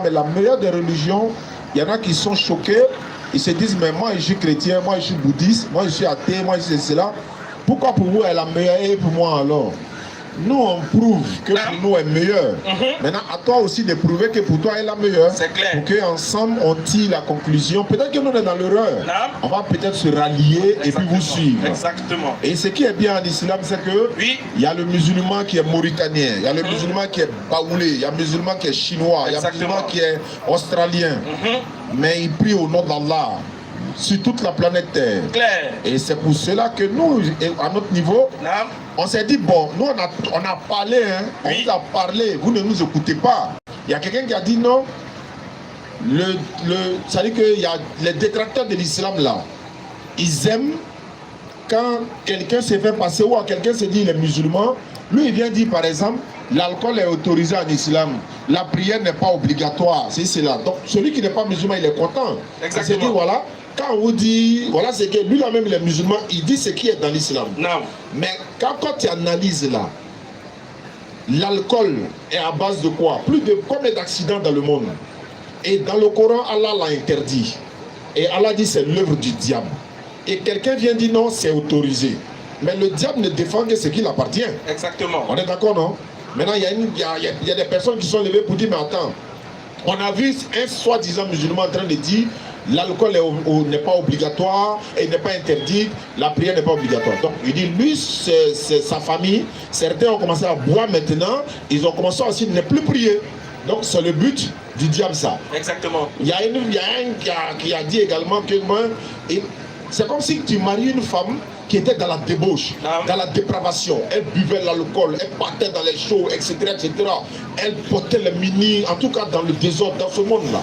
Mais la meilleure des religions, il y en a qui sont choqués, ils se disent, mais moi je suis chrétien, moi je suis bouddhiste, moi je suis athée, moi je suis cela. Pourquoi pour vous elle est la meilleure et pour moi alors? Nous on prouve que pour nous elle est meilleure. Maintenant à toi aussi de prouver que pour toi elle est la meilleure. C'est clair. Pour qu'ensemble on tire la conclusion. Peut-être que nous on est dans l'erreur. On va peut-être se rallier et puis vous suivre. Exactement. Et ce qui est bien en islam, c'est que il y a le musulman qui est mauritanien, il y a le musulman qui est baoulé, il y a le musulman qui est chinois, il y a le musulman qui est australien. Mais il prie au nom d'Allah sur toute la planète Terre. Claire. Et c'est pour cela que nous, à notre niveau, on s'est dit, bon, nous on a parlé, hein, on vous a parlé, vous ne nous écoutez pas. Il y a quelqu'un qui a dit non, c'est-à-dire qu'il y a les détracteurs de l'islam là, ils aiment quand quelqu'un se fait passer ou à quelqu'un se dit il est musulman, lui il vient dire par exemple, l'alcool est autorisé en islam, la prière n'est pas obligatoire, c'est cela. Donc celui qui n'est pas musulman, il est content. Il se dit voilà, quand on vous dit, voilà c'est que lui là-même il est musulman, il dit ce qui est dans l'islam. Mais quand tu analyses là, l'alcool est à base de quoi? Plus de combien d'accidents dans le monde? Et dans le Coran, Allah l'a interdit. Et Allah dit c'est l'œuvre du diable. Et quelqu'un vient dire non, c'est autorisé. Mais le diable ne défend que ce qui l'appartient. Exactement. On est d'accord, non? Maintenant, il y a des personnes qui sont levées pour dire, mais attends, on a vu un soi-disant musulman en train de dire, l'alcool n'est pas obligatoire, et n'est pas interdit, la prière n'est pas obligatoire. Donc, il dit, lui, c'est sa famille, certains ont commencé à boire maintenant, ils ont commencé aussi à ne plus prier. Donc, c'est le but du diable, ça. Exactement. Il y a un qui a dit également que moi, c'est comme si tu maries une femme qui était dans la débauche, dans la dépravation. Elle buvait l'alcool, elle partait dans les shows, etc., etc. Elle portait les mini, en tout cas dans le désordre, dans ce monde-là.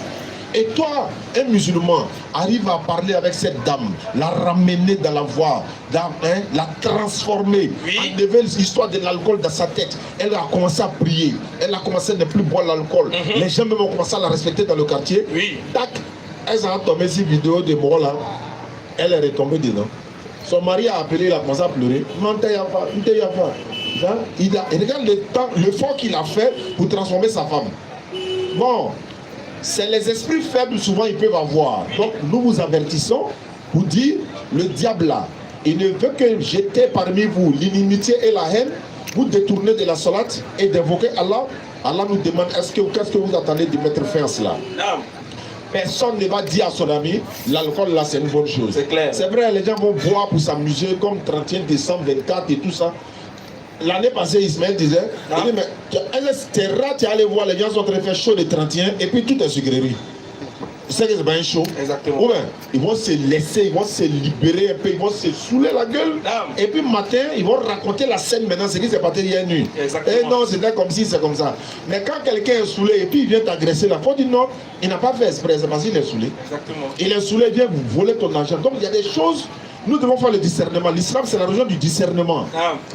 Et toi, un musulman, arrive à parler avec cette dame, la ramener dans la voie, la transformer, enlever l'histoire de l'alcool dans sa tête. Elle a commencé à prier, elle a commencé à ne plus boire l'alcool. Les gens même ont commencé à la respecter dans le quartier. Tac, elle a tombé cette vidéo de moi là, elle est retombée dedans. Son mari a appelé, il a commencé à pleurer. Il regarde l'effort qu'il a fait pour transformer sa femme. Bon, c'est les esprits faibles, souvent ils peuvent avoir. Donc nous vous avertissons pour dire, le diable là, il ne veut que jeter parmi vous l'inimitié et la haine, vous détourner de la salate et d'évoquer Allah. Allah nous demande, qu'est-ce que vous attendez de mettre fin à cela? Personne ne va dire à son ami, l'alcool là c'est une bonne chose. C'est clair. C'est vrai, les gens vont boire pour s'amuser comme 31 décembre, 24 et tout ça. L'année passée, Ismaël disait, il dit, mais c'est rare, tu es allé voir, les gens sont en train de faire chaud le 31 et puis tout est sucrerie. Tu sais que c'est pas un show. Exactement. Ouais, ils vont se laisser, ils vont se libérer un peu, ils vont se saouler la gueule. Et puis matin, ils vont raconter la scène maintenant, ce qui s'est passé hier nuit. Et non, c'était comme si, c'est comme ça. Mais quand quelqu'un est saoulé et puis il vient t'agresser là, il faut dire non, il n'a pas fait exprès, c'est parce qu'il est saoulé. Exactement. Il est saoulé, il vient vous voler ton argent. Donc il y a des choses, nous devons faire le discernement. L'islam, c'est la religion du discernement.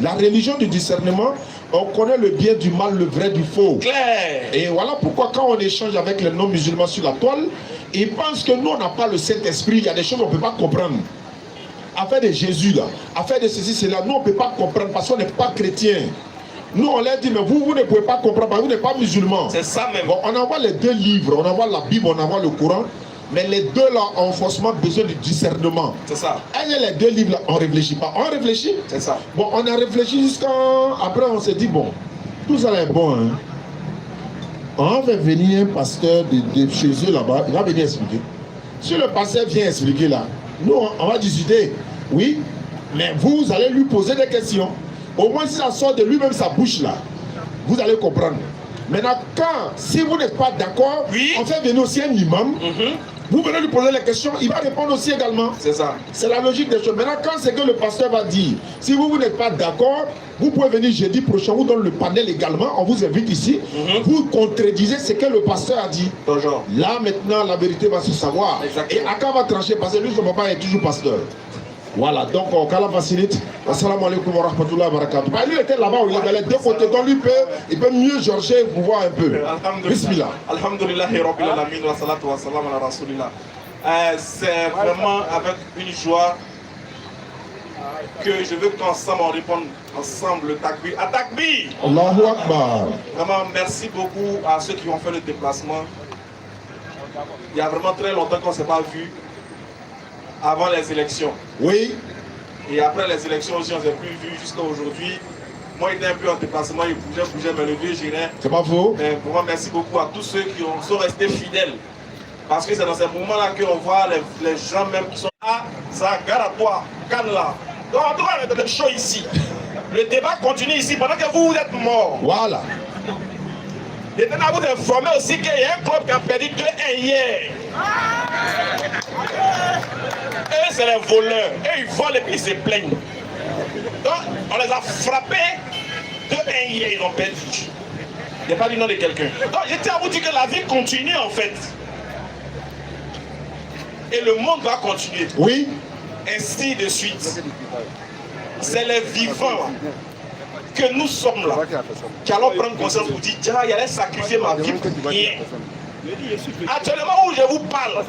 La religion du discernement, on connaît le bien du mal, le vrai du faux. Claire. Et voilà pourquoi quand on échange avec les non-musulmans sur la toile, ils pensent que nous, on n'a pas le Saint-Esprit, il y a des choses qu'on ne peut pas comprendre. Affaire de Jésus, là, affaire de ceci, cela, nous, on ne peut pas comprendre parce qu'on n'est pas chrétien. Nous, on leur dit, mais vous ne pouvez pas comprendre parce que vous n'êtes pas musulman. C'est ça même. Bon, on envoie les deux livres, on envoie la Bible, on envoie le Coran, mais les deux là ont forcément besoin du discernement. C'est ça. Et les deux livres là, on ne réfléchit pas. On réfléchit. C'est ça. Bon, on a réfléchi jusqu'à... Après, on s'est dit, bon, tout ça là est bon, hein. On va venir un pasteur de chez eux là-bas, il va venir expliquer. Si le pasteur vient expliquer là, nous on va discuter, oui, mais vous allez lui poser des questions. Au moins si ça sort de lui-même sa bouche là, vous allez comprendre. Maintenant, si vous n'êtes pas d'accord, on fait venir aussi un imam. Vous venez lui poser les questions, il va répondre aussi également. C'est ça. C'est la logique des choses. Maintenant, quand c'est que le pasteur va dire, si vous n'êtes pas d'accord, vous pouvez venir jeudi prochain, vous donne le panel également, on vous invite ici. Vous contredisez ce que le pasteur a dit. Bonjour. Là, maintenant, la vérité va se savoir. Exactement. Et Aka va trancher, parce que lui, son papa est toujours pasteur. Voilà, donc Kala facilite. Assalamu alaikum wa rahmatullahi wa barakatuh. Bah, lui était là-bas, il avait les deux côtés, donc lui il peut mieux georger pour voir un peu. Bismillah. Alhamdulillah, Rabbil Alamin, wa salatu wa salam ala Rasulillah. C'est vraiment avec une joie que je veux qu'ensemble on réponde ensemble le takbir. À takbir! Allahu Akbar. Vraiment, merci beaucoup à ceux qui ont fait le déplacement. Il y a vraiment très longtemps qu'on ne s'est pas vu avant les élections. Oui. Et après les élections aussi, on ne s'est plus vu jusqu'à aujourd'hui. Moi, j'étais un peu en déplacement, il bougeait, mais le vieux j'irais. C'est pas faux. Mais vraiment, merci beaucoup à tous ceux qui sont restés fidèles. Parce que c'est dans ces moments-là qu'on voit les gens même qui sont à Zagaratois, Kanla. Donc, en tout cas, on est dans le show ici. Le débat continue ici pendant que vous êtes morts. Voilà. Je tenais à vous informer aussi qu'il y a un club qui a perdu 2-1 hier. Eux, c'est les voleurs. Eux, ils volent et puis ils se plaignent. Donc, on les a frappés 2-1 hier, ils ont perdu. Il n'y a pas du nom de quelqu'un. Donc, je tiens à vous dire que la vie continue en fait. Et le monde va continuer. Oui. Ainsi de suite. C'est les vivants que nous sommes là qui allons prendre conscience pour dire, il allait sacrifier ma vie pour rien. Actuellement où je vous parle,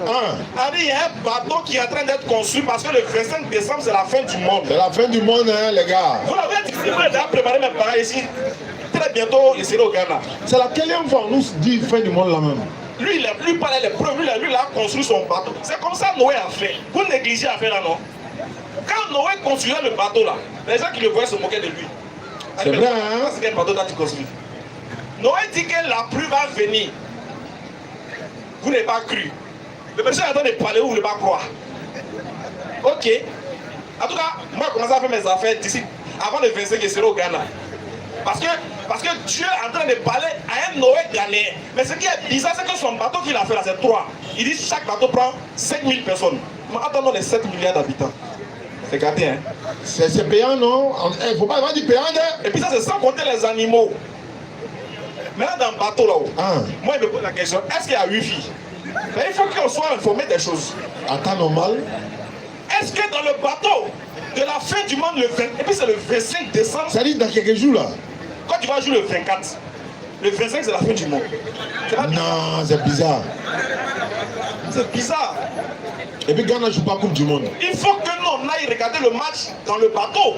il y a un bateau qui est en train d'être construit parce que le 25 décembre c'est la fin du monde. C'est la fin du monde, hein, les gars. Vous l'avez dit, vous avez déjà préparé mes parents ici. Très bientôt, il sera au Ghana. C'est la quatrième fois on nous dit fin du monde là même. Lui, il a plus parlé les preuves, lui, il a construit son bateau. C'est comme ça Noé a fait. Vous négligez à faire là, non? Quand Noé construisait le bateau là, les gens qui le voyaient se moquaient de lui. C'est vrai, hein? C'est quel bateau là tu construis? Noé dit que la pluie va venir. Vous n'avez pas cru. Le monsieur est en train de parler, vous ne voulez pas croire. Ok. En tout cas, moi, je commence à faire mes affaires d'ici, avant le 25, je serai au Ghana. Parce que Dieu est en train de parler à un Noé ghanéen. Mais ce qui est bizarre, c'est que son bateau qu'il a fait là, c'est 3. Il dit que chaque bateau prend 5000 personnes. Mais attendons les 7 milliards d'habitants. C'est gâté, hein? C'est payant, non? Il ne faut pas dire payant, hein? Et puis ça, c'est sans compter les animaux. Maintenant, dans le bateau là-haut, moi, je me pose la question, est-ce qu'il y a Wi-Fi? Mais il faut qu'on soit informé des choses. En temps normal. Est-ce que dans le bateau de la fin du monde, le 20, et puis c'est le 25 décembre, Ça dit dans quelques jours là? quand tu vas jouer le 24, le 25 c'est la fin du monde. Non, c'est bizarre. C'est bizarre. Et puis Ghana ne joue pas Coupe du Monde. Il faut que nous on aille regarder le match dans le bateau.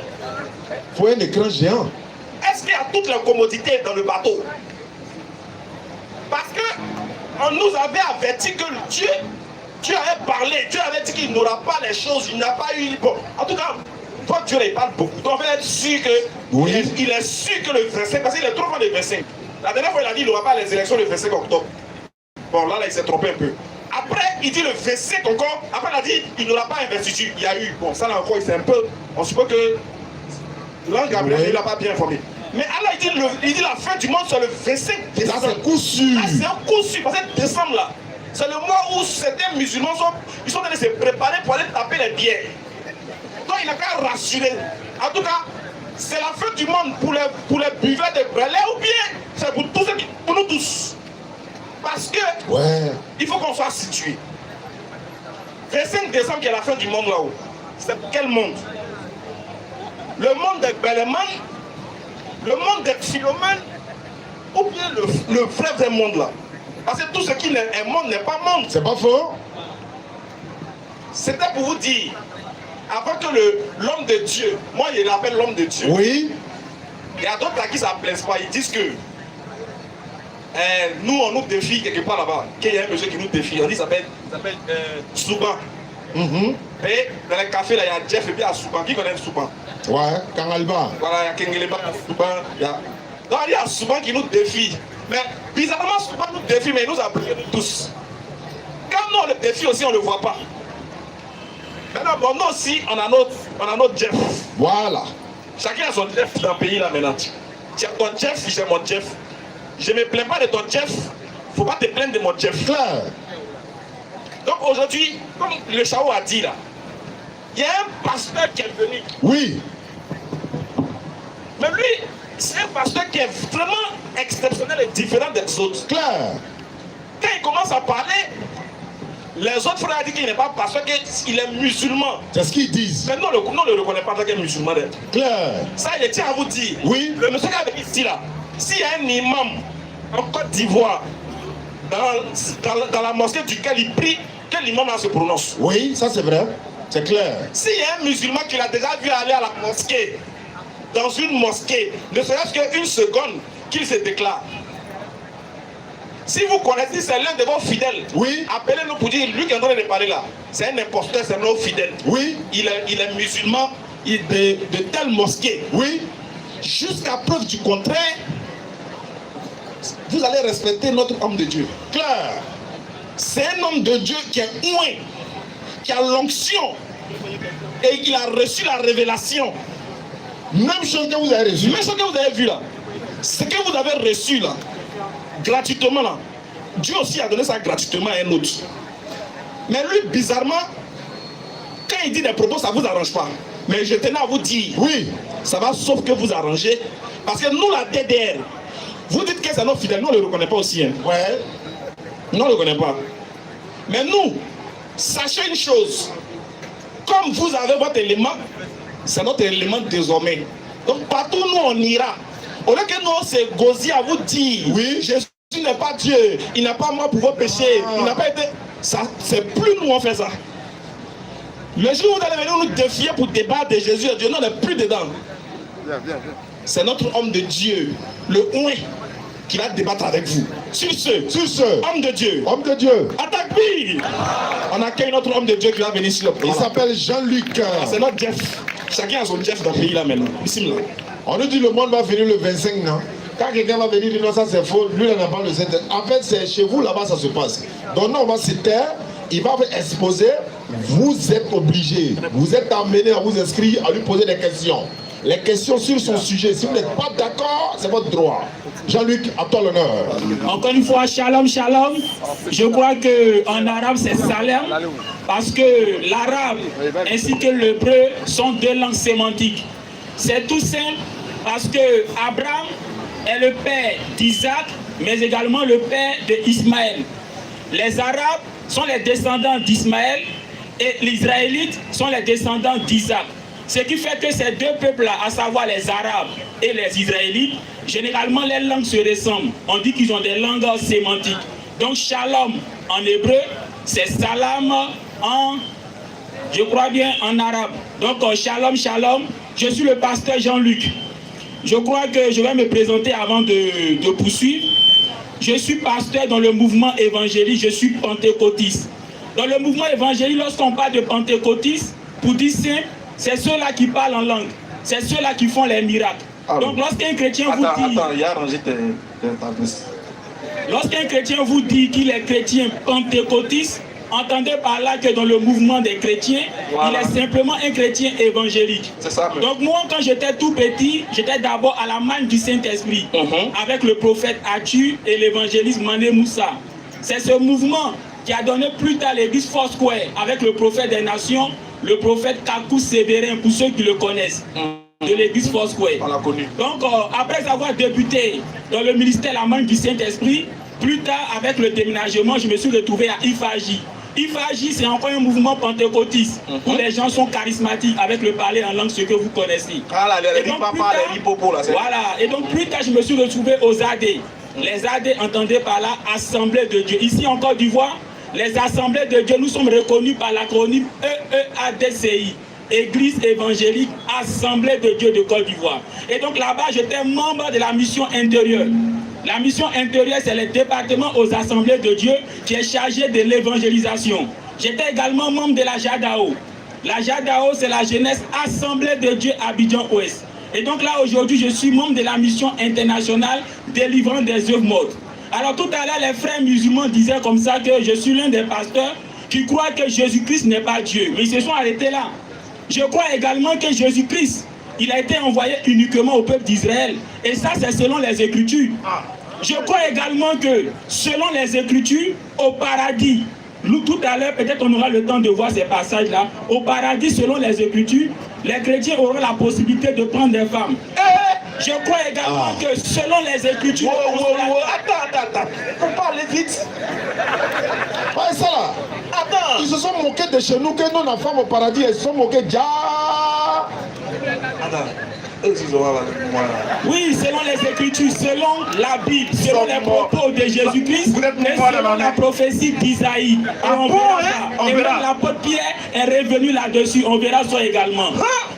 Il faut un écran géant. Est-ce qu'il y a toutes les commodités dans le bateau? Parce que on nous avait averti que Dieu avait parlé, Dieu avait dit qu'il n'aura pas les choses, il n'a pas eu... Bon, en tout cas, toi Dieu il parle beaucoup. Donc on va être sûr que il est sûr que le 25, parce qu'il est trop loin le 25. La dernière fois il a dit qu'il n'aura pas les élections le 25 octobre. Bon là il s'est trompé un peu. Après il dit le 25 encore, après il a dit il n'aura pas investiture. Il y a eu, bon ça là encore c'est un peu, on suppose que l'ange Gabriel il l'a pas bien informé. Mais Allah il dit la fin du monde c'est le 25 décembre. Ça c'est coup sûr. C'est un coup sûr parce que décembre là, c'est le mois où certains musulmans ils sont en train de se préparer pour aller taper les bières. Donc il n'a qu'à rassurer. En tout cas, c'est la fin du monde pour les buveurs de brelais ou bien c'est pour tous pour nous tous. Parce que il faut qu'on soit situé. 25 décembre qui est la fin du monde là-haut. C'est quel monde? Le monde des Béléman, le monde des Philomènes, ou bien le vrai monde là? Parce que tout ce qui est monde n'est pas monde. C'est pas faux. C'était pour vous dire, avant que l'homme de Dieu, moi je l'appelle l'homme de Dieu. Oui. Il y a d'autres à qui ça ne plaise pas. Ils disent que nous on nous défie quelque part là-bas. Qu'il y a un monsieur qui nous défie. On dit qu'il s'appelle Souban. Et dans les cafés là, il y a Jeff et puis il y a Souban. Qui connaît Souban? Ouais, Kangalba. Voilà, il y a Kengeleba, Souban. Donc il y a Souban qui nous défie. Mais bizarrement, Souban nous défie, mais il nous a brûlé tous. Quand nous on le défie aussi, on ne le voit pas. Maintenant, bon, nous aussi, on a notre Jeff. Voilà. Chacun a son Jeff dans le pays là maintenant. Tu as ton Jeff, j'ai mon Jeff. Je ne me plains pas de ton Jeff. Il ne faut pas te plaindre de mon Jeff. Claire. Donc aujourd'hui, comme le Chao a dit là, il y a un pasteur qui est venu. Oui. Mais lui, c'est un pasteur qui est vraiment exceptionnel et différent des autres. Claire. Quand il commence à parler, les autres frères disent qu'il n'est pas pasteur, qu'il est musulman. C'est ce qu'ils disent. Mais nous, on ne le reconnaît pas tant qu'il est musulman. Claire. Ça, je tiens à vous dire. Oui. Le monsieur qui avait dit ici là, s'il y a un imam en Côte d'Ivoire, dans la mosquée duquel il prie, que l'imam là se prononce. Oui, ça c'est vrai. C'est clair. S'il y a un musulman qui l'a déjà vu aller à la mosquée, dans une mosquée, ne serait-ce qu'une seconde, qu'il se déclare. Si vous connaissez, c'est l'un de vos fidèles. Oui. Appelez-nous pour dire, lui qui est en train de parler là, c'est un imposteur, c'est nos fidèles. Oui. Il est musulman de telle mosquée. Oui. Jusqu'à preuve du contraire, vous allez respecter notre homme de Dieu. Claire. C'est un homme de Dieu qui est ouin, qui a l'onction et qui a reçu la révélation. Même chose que vous avez reçu. Même chose que vous avez vu là, ce que vous avez reçu là, gratuitement là, Dieu aussi a donné ça gratuitement à un autre. Mais lui, bizarrement, quand il dit des propos, ça ne vous arrange pas. Mais je tenais à vous dire, Oui. ça va sauf que vous arranger. Parce que nous, la DDR, vous dites que c'est nos fidèles, nous on ne le reconnaît pas aussi. Hein. Ouais. Nous on ne le reconnaît pas. Mais nous, sachez une chose. Comme vous avez votre élément, c'est notre élément désormais. Donc partout où nous on ira, au lieu que nous on se gosier à vous dire, Oui. Jésus n'est pas Dieu, il n'a pas mort pour vos péchés, il n'a pas été... Ça, c'est plus nous on fait ça. Le jour où vous allez venir nous défier pour débattre de Jésus et Dieu, nous on n'est plus dedans. C'est notre homme de Dieu, le ouin, qui va débattre avec vous. Sur ce, homme de Dieu. Homme de Dieu. Attaque pire. On accueille notre homme de Dieu qui va venir sur le Il programme. s'appelle Jean-Luc. C'est notre Jeff. Chacun a son Jeff dans le pays là maintenant. Ici là. On nous dit le monde va venir le 25, non? Quand quelqu'un va venir dire non, ça c'est faux, lui il n'a pas le 7. En fait, c'est chez vous là-bas ça se passe. Donc non, on va se taire, il va vous exposer, vous êtes obligé, vous êtes amené à vous inscrire, à lui poser des questions. Les questions sur son sujet, si vous n'êtes pas d'accord, c'est votre droit. Jean-Luc, à toi l'honneur. Encore une fois, shalom, shalom. Je crois qu'en arabe c'est salem, parce que l'arabe ainsi que l'hébreu sont deux langues sémantiques. C'est tout simple parce que Abraham est le père d'Isaac, mais également le père d'Ismaël. Les Arabes sont les descendants d'Ismaël et les Israélites sont les descendants d'Isaac. Ce qui fait que ces deux peuples-là, à savoir les Arabes et les Israélites, généralement les langues se ressemblent. On dit qu'ils ont des langues sémantiques. Donc shalom en hébreu, c'est salam en, je crois bien, en arabe. Donc shalom, shalom, je suis le pasteur Jean-Luc. Je crois que je vais me présenter avant de poursuivre. Je suis pasteur dans le mouvement évangélique, je suis pentecôtiste. Dans le mouvement évangélique, lorsqu'on parle de pentecôtiste, pour dire simple, c'est ceux-là qui parlent en langue. C'est ceux-là qui font les miracles. Ah, donc lorsqu'un chrétien vous dit... Attends, il a rangé tes Lorsqu'un chrétien vous dit qu'il est chrétien pentecôtiste, entendez par là que dans le mouvement des chrétiens, voilà, il est simplement un chrétien évangélique. C'est ça. Donc moi, quand j'étais tout petit, j'étais d'abord à la main du Saint-Esprit, avec le prophète Atu et l'évangéliste Mané Moussa. C'est ce mouvement qui a donné plus tard l'église Foursquare, avec le prophète des nations, le prophète Kakou Sévérin, pour ceux qui le connaissent, de l'église Foursquare. On l'a connu. Donc, après avoir débuté dans le ministère la main du Saint-Esprit, plus tard, avec le déménagement, je me suis retrouvé à Ifaji. Ifaji, c'est encore un mouvement pentecôtiste, où les gens sont charismatiques avec le parler en langue, ce que vous connaissez. Ah là, les papa, les hippopos là. Voilà, et donc plus tard, je me suis retrouvé aux AD. Les AD, entendez par là, Assemblée de Dieu. Ici en Côte d'Ivoire, les Assemblées de Dieu, nous sommes reconnus par l'acronyme EEADCI. Église évangélique Assemblée de Dieu de Côte d'Ivoire. Et donc là-bas, j'étais membre de la mission intérieure. La mission intérieure, c'est le département aux Assemblées de Dieu qui est chargé de l'évangélisation. J'étais également membre de la JADAO. La JADAO, c'est la jeunesse Assemblée de Dieu Abidjan-Ouest. Et donc là, aujourd'hui, je suis membre de la mission internationale délivrant des œuvres mortes. Alors tout à l'heure, les frères musulmans disaient comme ça que je suis l'un des pasteurs qui croient que Jésus-Christ n'est pas Dieu. Mais ils se sont arrêtés là. Je crois également que Jésus-Christ, il a été envoyé uniquement au peuple d'Israël. Et ça, c'est selon les Écritures. Je crois également que, selon les Écritures, au paradis, nous, tout à l'heure, peut-être on aura le temps de voir ces passages-là. Au paradis, selon les Écritures, les chrétiens auront la possibilité de prendre des femmes. Je crois également que, selon les Écritures... Attends. On parle vite. Ouais, ça là. Attends. Ils se sont moqués de chez nous, que nous, la femme au paradis, ils se sont moqués déjà. Attends. Oui, selon les Écritures, selon la Bible, selon les propos de Jésus-Christ, et selon la prophétie d'Isaïe. Et même l'apôtre Pierre est revenu là-dessus, on verra ça également.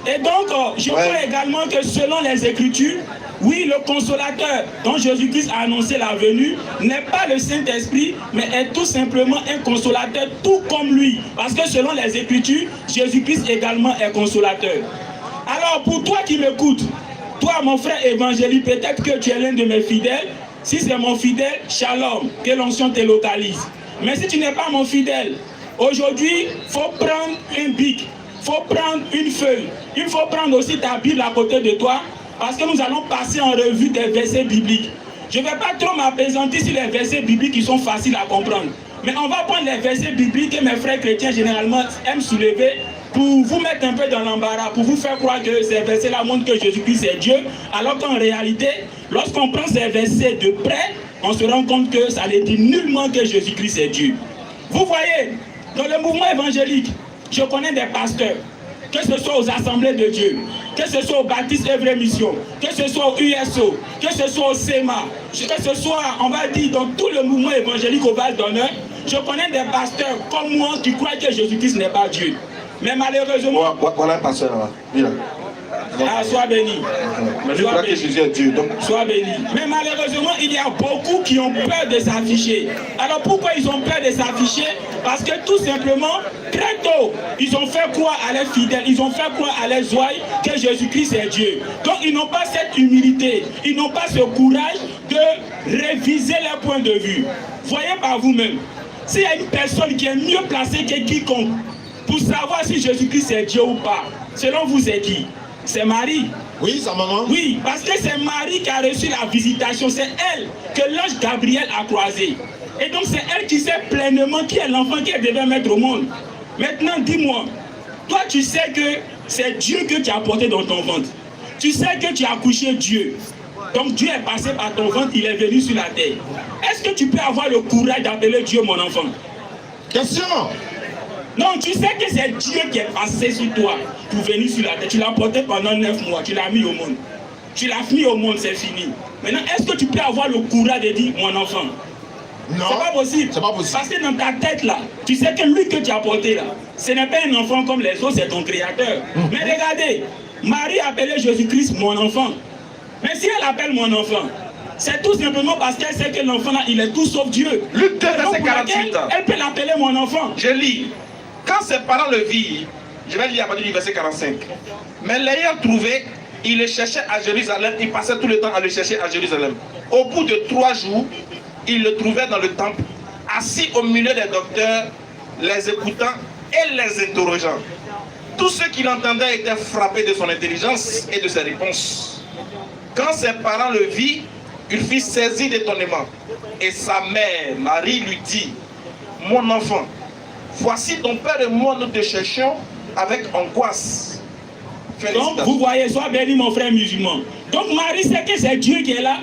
Et donc, je crois également que selon les Écritures, Oui, le consolateur dont Jésus-Christ a annoncé la venue n'est pas le Saint-Esprit, mais est tout simplement un consolateur tout comme lui. Parce que selon les Écritures, Jésus-Christ également est consolateur. Alors pour toi qui m'écoutes, toi mon frère évangélique, peut-être que tu es l'un de mes fidèles. Si c'est mon fidèle, shalom, que l'onction te localise. Mais si tu n'es pas mon fidèle, aujourd'hui, il faut prendre un bic, il faut prendre une feuille, il faut prendre aussi ta Bible à côté de toi, parce que nous allons passer en revue des versets bibliques. Je ne vais pas trop m'apaisantir sur les versets bibliques qui sont faciles à comprendre. Mais on va prendre les versets bibliques que mes frères chrétiens généralement aiment soulever pour vous mettre un peu dans l'embarras, pour vous faire croire que ces versets-là montrent que Jésus-Christ est Dieu, alors qu'en réalité, lorsqu'on prend ces versets de près, on se rend compte que ça ne dit nullement que Jésus-Christ est Dieu. Vous voyez, dans le mouvement évangélique, je connais des pasteurs, que ce soit aux assemblées de Dieu, que ce soit au Baptiste Œuvre Mission, que ce soit au USO, que ce soit au SEMA, que ce soit, on va dire, dans tout le mouvement évangélique au Val d'Honneur, je connais des pasteurs comme moi qui croient que Jésus-Christ n'est pas Dieu. Mais malheureusement... Voilà un pasteur là-bas. Oui, là. Ah, sois béni. Mais je crois que Jésus est Dieu. Donc... Sois béni. Mais malheureusement, il y a beaucoup qui ont peur de s'afficher. Alors pourquoi ils ont peur de s'afficher? Parce que tout simplement, très tôt, ils ont fait croire à leurs fidèles, ils ont fait croire à leurs ouailles que Jésus-Christ est Dieu. Donc ils n'ont pas cette humilité, ils n'ont pas ce courage de réviser leur point de vue. Voyez par vous-même, s'il y a une personne qui est mieux placée que quiconque pour savoir si Jésus-Christ est Dieu ou pas, selon vous c'est qui? C'est Marie. Oui, sa maman. Oui, parce que c'est Marie qui a reçu la visitation. C'est elle que l'ange Gabriel a croisé. Et donc c'est elle qui sait pleinement qui est l'enfant qu'elle devait mettre au monde. Maintenant, dis-moi, toi tu sais que c'est Dieu que tu as porté dans ton ventre. Tu sais que tu as accouché Dieu. Donc Dieu est passé par ton ventre, il est venu sur la terre. Est-ce que tu peux avoir le courage d'appeler Dieu mon enfant? Question. Non, tu sais que c'est Dieu qui est passé sur toi pour venir sur la terre. Tu l'as porté pendant 9 mois, tu l'as mis au monde. Tu l'as mis au monde, c'est fini. Maintenant, est-ce que tu peux avoir le courage de dire mon enfant? Non. C'est pas possible. C'est pas possible. Parce que dans ta tête là, tu sais que lui que tu as porté là, ce n'est pas un enfant comme les autres, c'est ton créateur. Mais regardez, Marie appelait Jésus-Christ mon enfant. Mais si elle appelle mon enfant, c'est tout simplement parce qu'elle sait que l'enfant là, il est tout sauf Dieu. Luc 2, verset 48. Elle peut l'appeler mon enfant. Je lis. Quand ses parents le virent, je vais lire à partir du verset 45. Mais l'ayant trouvé, il le cherchait à Jérusalem, il passait tout le temps à le chercher à Jérusalem. Au bout de 3 jours, il le trouvait dans le temple, assis au milieu des docteurs, les écoutant et les interrogeant. Tous ceux qui l'entendaient étaient frappés de son intelligence et de ses réponses. Quand ses parents le virent, il fut saisi d'étonnement. Et sa mère, Marie, lui dit, « Mon enfant, voici ton père et moi, nous te cherchions avec angoisse. » Donc, vous voyez, sois béni, mon frère musulman. Donc, Marie sait que c'est Dieu qui est là.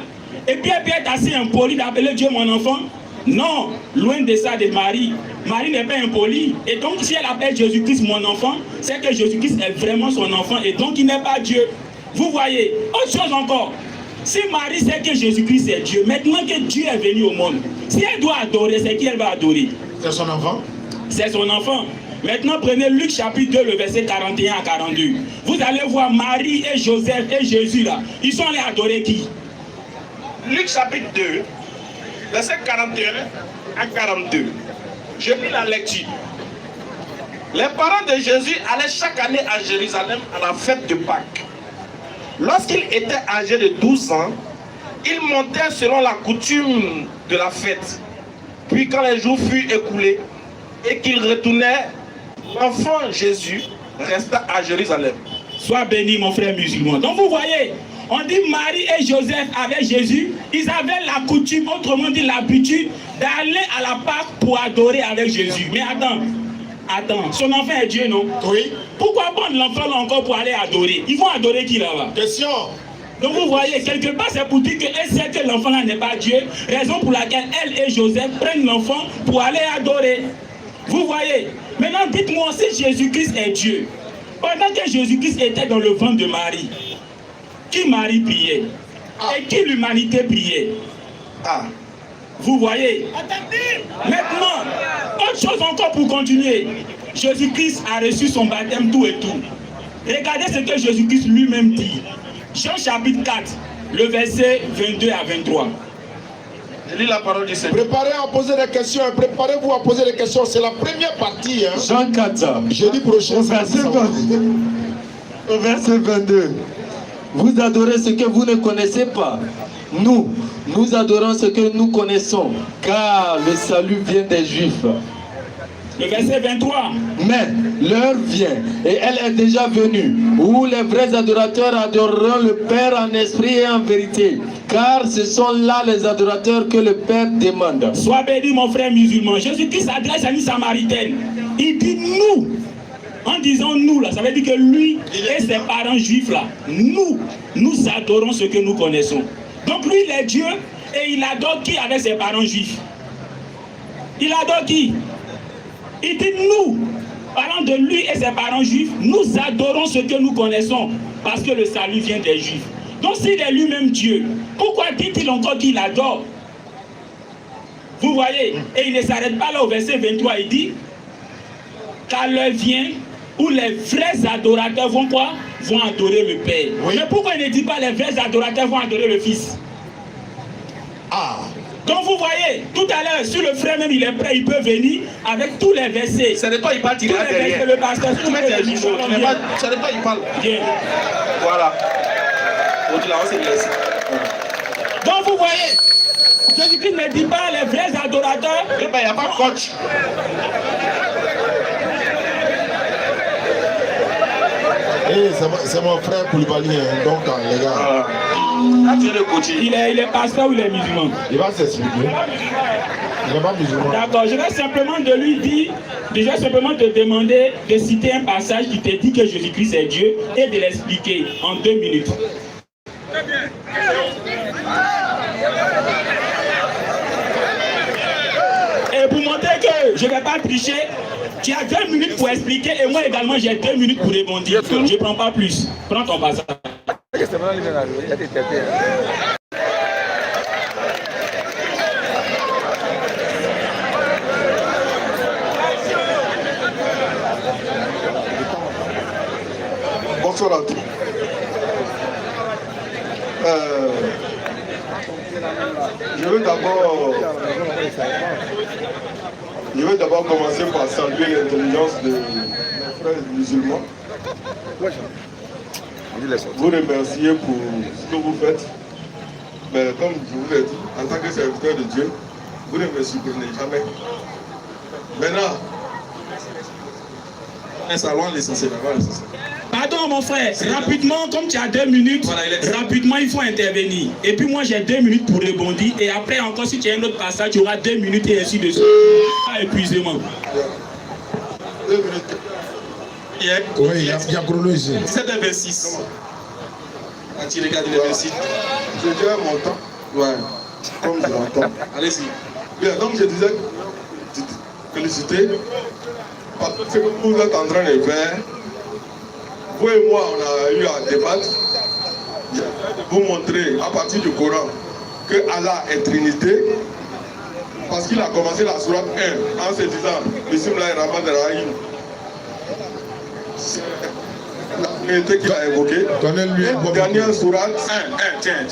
Et puis, elle peut être assez impolie d'appeler Dieu mon enfant. Non, loin de ça de Marie. Marie n'est pas impolie. Et donc, si elle appelle Jésus-Christ mon enfant, c'est que Jésus-Christ est vraiment son enfant. Et donc, il n'est pas Dieu. Vous voyez, autre chose encore. Si Marie sait que Jésus-Christ est Dieu, maintenant que Dieu est venu au monde, si elle doit adorer, c'est qui elle va adorer? C'est son enfant. C'est son enfant. Maintenant, prenez Luc chapitre 2, le verset 41 à 42. Vous allez voir Marie et Joseph et Jésus là. Ils sont allés adorer qui? Luc chapitre 2, verset 41 à 42. Je lis la lecture. Les parents de Jésus allaient chaque année à Jérusalem à la fête de Pâques. Lorsqu'il était âgé de 12 ans, ils montèrent selon la coutume de la fête. Puis quand les jours furent écoulés et qu'ils retournaient, l'enfant Jésus resta à Jérusalem. Sois béni, mon frère musulman. Donc vous voyez, on dit Marie et Joseph avec Jésus, ils avaient la coutume, autrement dit l'habitude, d'aller à la Pâque pour adorer avec Jésus. Mais attends, son enfant est Dieu, non? Oui. Pourquoi prendre l'enfant là encore pour aller adorer? Ils vont adorer qui là-bas? Question. Donc vous voyez, quelque part c'est pour dire qu'elle sait que l'enfant là n'est pas Dieu, raison pour laquelle elle et Joseph prennent l'enfant pour aller adorer. Vous voyez? Maintenant dites-moi si Jésus-Christ est Dieu. Pendant que Jésus-Christ était dans le ventre de Marie, qui Marie priait? Et qui l'humanité priait? Vous voyez? Maintenant, autre chose encore pour continuer. Jésus-Christ a reçu son baptême tout et tout. Regardez ce que Jésus-Christ lui-même dit. Jean chapitre 4, le verset 22 à 23. Je lis la parole du Seigneur. Préparez à poser des questions, préparez-vous à poser des questions. C'est la première partie. Hein. Jean 4, Jeudi prochain. au verset 22. Vous adorez ce que vous ne connaissez pas. Nous adorons ce que nous connaissons, car le salut vient des Juifs. Le verset 23. Mais l'heure vient, et elle est déjà venue, où les vrais adorateurs adoreront le Père en esprit et en vérité, car ce sont là les adorateurs que le Père demande. Sois béni, mon frère musulman. Jésus-Christ s'adresse à une Samaritaine. Il dit nous. En disant nous, là, ça veut dire que lui et ses parents juifs, là, nous adorons ce que nous connaissons. Donc lui, il est Dieu, et il adore qui avec ses parents juifs? Il adore qui? Il dit nous, parlant de lui et ses parents juifs, nous adorons ce que nous connaissons, parce que le salut vient des juifs. Donc s'il est lui-même Dieu, pourquoi dit-il encore qu'il adore? Vous voyez? Et il ne s'arrête pas là au verset 23, il dit, car l'heure vient où les vrais adorateurs vont quoi? Vont adorer le Père. Oui. Mais pourquoi il ne dit pas les vrais adorateurs vont adorer le Fils? Ah. Donc vous voyez, tout à l'heure, si le frère même il est prêt, il peut venir avec tous les versets. C'est de toi il parle, il est derrière. Le pasteur, Tu mets tes micros, c'est de toi il parle. Bien. Voilà. Donc là, on s'est blessé. Donc vous voyez, Jésus-Christ ne dit pas les vrais adorateurs. Il n'y a pas de coach. Hey, c'est mon frère Koulibaly, hein, donc les gars. Là, tu es le coach. Il est pasteur ou il est musulman? Il va s'expliquer. Il n'est pas musulman. D'accord, je vais simplement de lui dire, déjà simplement te demander de citer un passage qui te dit que Jésus-Christ est Dieu et de l'expliquer en 2 minutes. Très bien. Et pour montrer que je ne vais pas tricher, tu as 2 minutes pour expliquer et moi également j'ai 2 minutes pour répondre. Je ne prends pas plus. Prends ton passage. Bonsoir à tous. Je veux d'abord commencer par saluer l'intelligence de mes frères musulmans. Vous remercier pour ce que vous faites. Mais comme je vous l'ai dit, en tant que serviteur de Dieu, vous ne me supprimez jamais. Maintenant, un salon, l'essentiel. Pardon mon frère, rapidement, comme tu as 2 minutes, rapidement il faut intervenir. Et puis moi j'ai 2 minutes pour rebondir. Et après encore si tu as un autre passage, tu auras 2 minutes et ainsi de suite. Pas épuisement. 2 minutes. Oui, il y a chrono ici. 7h26. Tu regardes le 26. Je dirais mon temps. Ouais. Comme je l'entends. Allez-y. Bien, donc je disais, féliciter parce que ce que vous êtes en train de faire. Vous et moi, on a eu à débattre, vous montrer à partir du Coran que Allah est Trinité, parce qu'il a commencé la sourate 1 en se disant Bismillahirrahmanirrahim. C'est la Trinité qu'il a évoquée. La dernière sourate 1. Tiens.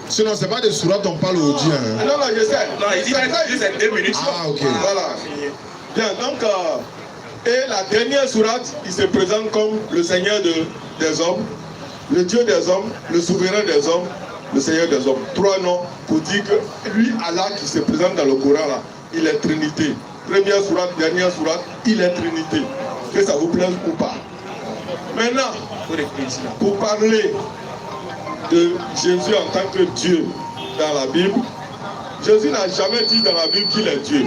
Sinon, c'est pas des sourates, on parle au Dieu. Hein. Non, je sais. Non, il dit c'est 2 minutes. Ah, ok. Voilà. Bien, donc, et la dernière sourate, il se présente comme le Seigneur des hommes, le Dieu des hommes, le souverain des hommes, le Seigneur des hommes. 3 noms pour dire que lui, Allah, qui se présente dans le Coran, là, il est Trinité. Première sourate, dernière sourate, il est Trinité. Que ça vous plaise ou pas. Maintenant, pour parler de Jésus en tant que Dieu dans la Bible, Jésus n'a jamais dit dans la Bible qu'il est Dieu.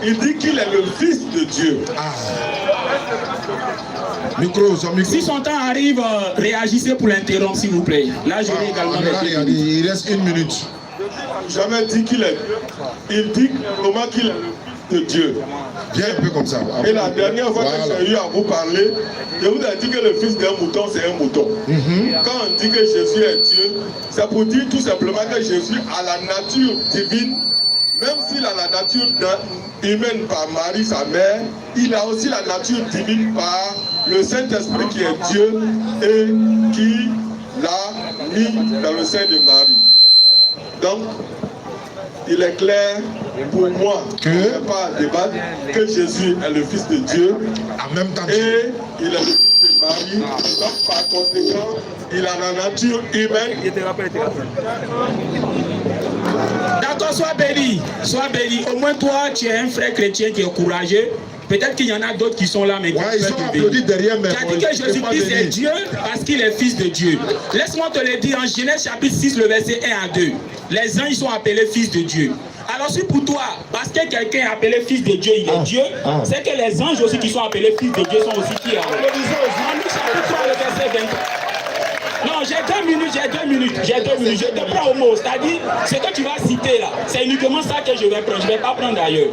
Il dit qu'il est le Fils de Dieu. Ah. Micro. Si son temps arrive, réagissez pour l'interrompre, s'il vous plaît. Là, je vais également... Il reste 1 minute. Jamais dit qu'il est. Il dit comment qu'il est de Dieu. Viens un peu comme ça. Et la dernière fois que j'ai eu à vous parler, je vous ai dit que le fils d'un mouton, c'est un mouton. Quand on dit que Jésus est Dieu, c'est pour dire tout simplement que Jésus a la nature divine même s'il a la nature humaine par Marie, sa mère, il a aussi la nature divine par le Saint-Esprit qui est Dieu et qui l'a mis dans le sein de Marie. Donc, il est clair pour moi, que il n'y a pas à débattre, que Jésus est le Fils de Dieu En même temps, et il est le Fils de Marie. Donc, par conséquent, il a la nature humaine. D'accord, sois béni, sois béni. Au moins toi, tu es un frère chrétien qui est courageux. Peut-être qu'il y en a d'autres qui sont là, mais qui ils sont applaudis derrière, mais tu as dit que Jésus-Christ est Dieu parce qu'il est Fils de Dieu. Laisse-moi te le dire en Genèse chapitre 6, le verset 1 à 2. Les anges sont appelés Fils de Dieu. Alors si pour toi, parce que quelqu'un est appelé Fils de Dieu, il est Dieu, c'est que les anges aussi qui sont appelés Fils de Dieu sont aussi qui? En Luc chapitre 3, le verset 23. Non, j'ai 2 minutes. Je te prends au mot. C'est-à-dire, ce que tu vas citer là, c'est uniquement ça que je vais prendre. Je ne vais pas prendre ailleurs.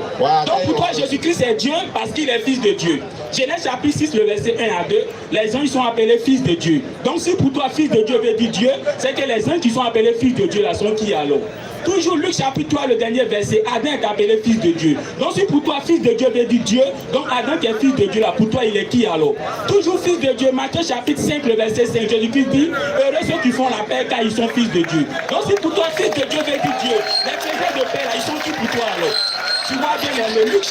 Donc pour toi, Jésus-Christ est Dieu parce qu'il est Fils de Dieu. Genèse chapitre 6, le verset 1 à 2, les anges sont appelés Fils de Dieu. Donc si pour toi, Fils de Dieu veut dire Dieu, c'est que les anges qui sont appelés Fils de Dieu là sont qui alors? Toujours Luc chapitre 3, le dernier verset, Adam est appelé Fils de Dieu. Donc si pour toi, Fils de Dieu veut dire Dieu, donc Adam qui est Fils de Dieu là, pour toi, il est qui alors? Toujours Fils de Dieu, Matthieu chapitre 5, le verset 5, Jésus-Christ dit, heureux ceux qui font la paix car ils sont Fils de Dieu. Donc si pour toi, Fils de Dieu veut dire Dieu, les faiseurs de paix là, ils sont qui pour toi alors? Tu vois bien le Luc.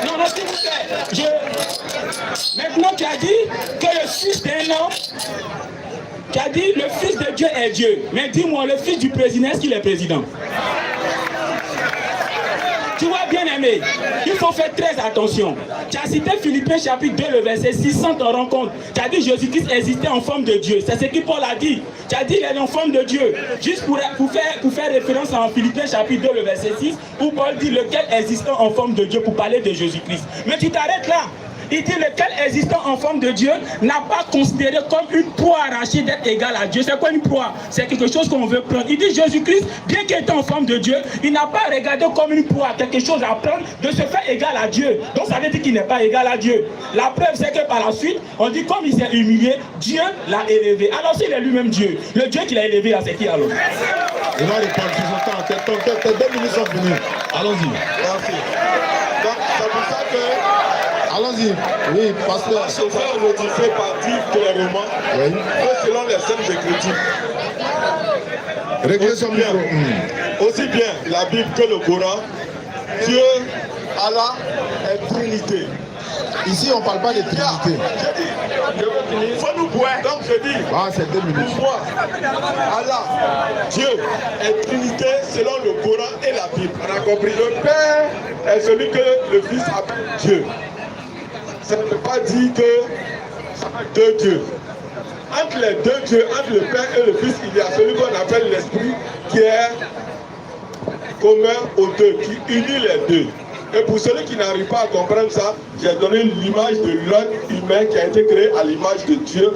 Non, s'il vous plaît, maintenant tu as dit que le fils d'un homme, tu as dit le fils de Dieu est Dieu. Mais dis-moi, le fils du président, est-ce qu'il est président? Tu vois bien aimé, il faut faire très attention. Tu as cité Philippiens chapitre 2, le verset 6, sans te rendre compte. Tu as dit Jésus-Christ existait en forme de Dieu. C'est ce que Paul a dit. Tu as dit il est en forme de Dieu. Juste pour faire référence à Philippiens chapitre 2, le verset 6, où Paul dit lequel existant en forme de Dieu pour parler de Jésus-Christ. Mais tu t'arrêtes là. Il dit lequel existant en forme de Dieu n'a pas considéré comme une proie arrachée d'être égal à Dieu. C'est quoi une proie? C'est quelque chose qu'on veut prendre. Il dit Jésus-Christ, bien qu'il était en forme de Dieu, il n'a pas regardé comme une proie, quelque chose à prendre, de se faire égal à Dieu. Donc ça veut dire qu'il n'est pas égal à Dieu. La preuve c'est que par la suite, on dit comme il s'est humilié, Dieu l'a élevé. Alors s'il est lui-même Dieu, le Dieu qu'il a élevé là, c'est qui alors? Il va répondre tout son temps. Tes 2 minutes sont finies. Allons-y. Merci. Donc c'est pour ça que... Allons-y. Oui, pasteur. Ce frère me disait par dire clairement que selon les scènes Écritures, Réglez son micro. aussi bien la Bible que le Coran, Dieu, Allah est Trinité. Ici, on ne parle pas de Trinité. Il faut nous boire. Donc je dis, c'est 2 minutes. pour moi, Allah, Dieu est Trinité selon le Coran et la Bible. On a compris. Le Père est celui que le Fils appelle Dieu. Ça ne veut pas dire que c'est 2 dieux. Entre les 2 dieux, entre le Père et le Fils, il y a celui qu'on appelle l'Esprit qui est commun aux deux, qui unit les deux. Et pour celui qui n'arrive pas à comprendre ça, j'ai donné l'image de l'homme humain qui a été créé à l'image de Dieu.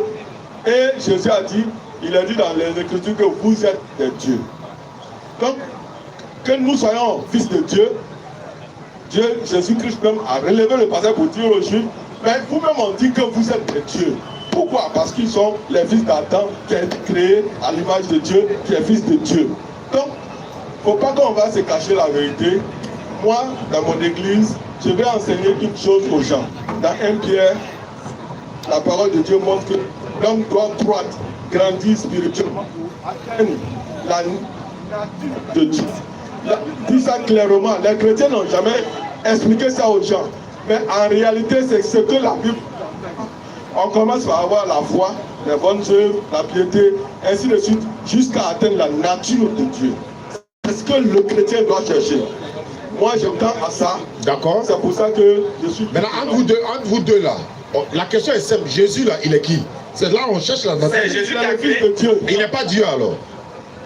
Et Jésus a dit, il a dit dans les Écritures que vous êtes des dieux. Donc, que nous soyons fils de Dieu, Dieu, Jésus-Christ même a relevé le passage pour dire aux Juifs, mais vous-même on dit que vous êtes des dieux. Pourquoi? Parce qu'ils sont les fils d'Adam qui a été créé à l'image de Dieu, qui est fils de Dieu. Donc, il ne faut pas qu'on va se cacher la vérité. Moi, dans mon église, je vais enseigner une chose aux gens. Dans 1 Pierre, la parole de Dieu montre que l'homme doit croître, grandir spirituellement pour atteindre la nature de Dieu. Dit ça clairement, les chrétiens n'ont jamais expliqué ça aux gens. Mais en réalité, c'est ce que la Bible. On commence par avoir la foi, les bonnes œuvres, la piété, ainsi de suite, jusqu'à atteindre la nature de Dieu. C'est ce que le chrétien doit chercher. Moi, je tends à ça. D'accord. C'est pour ça que je suis... Maintenant, entre vous deux là, la question est simple. Jésus là, il est qui? C'est là où on cherche la nature. C'est Jésus qui a le créé. Fils de Dieu. Il n'est pas Dieu alors.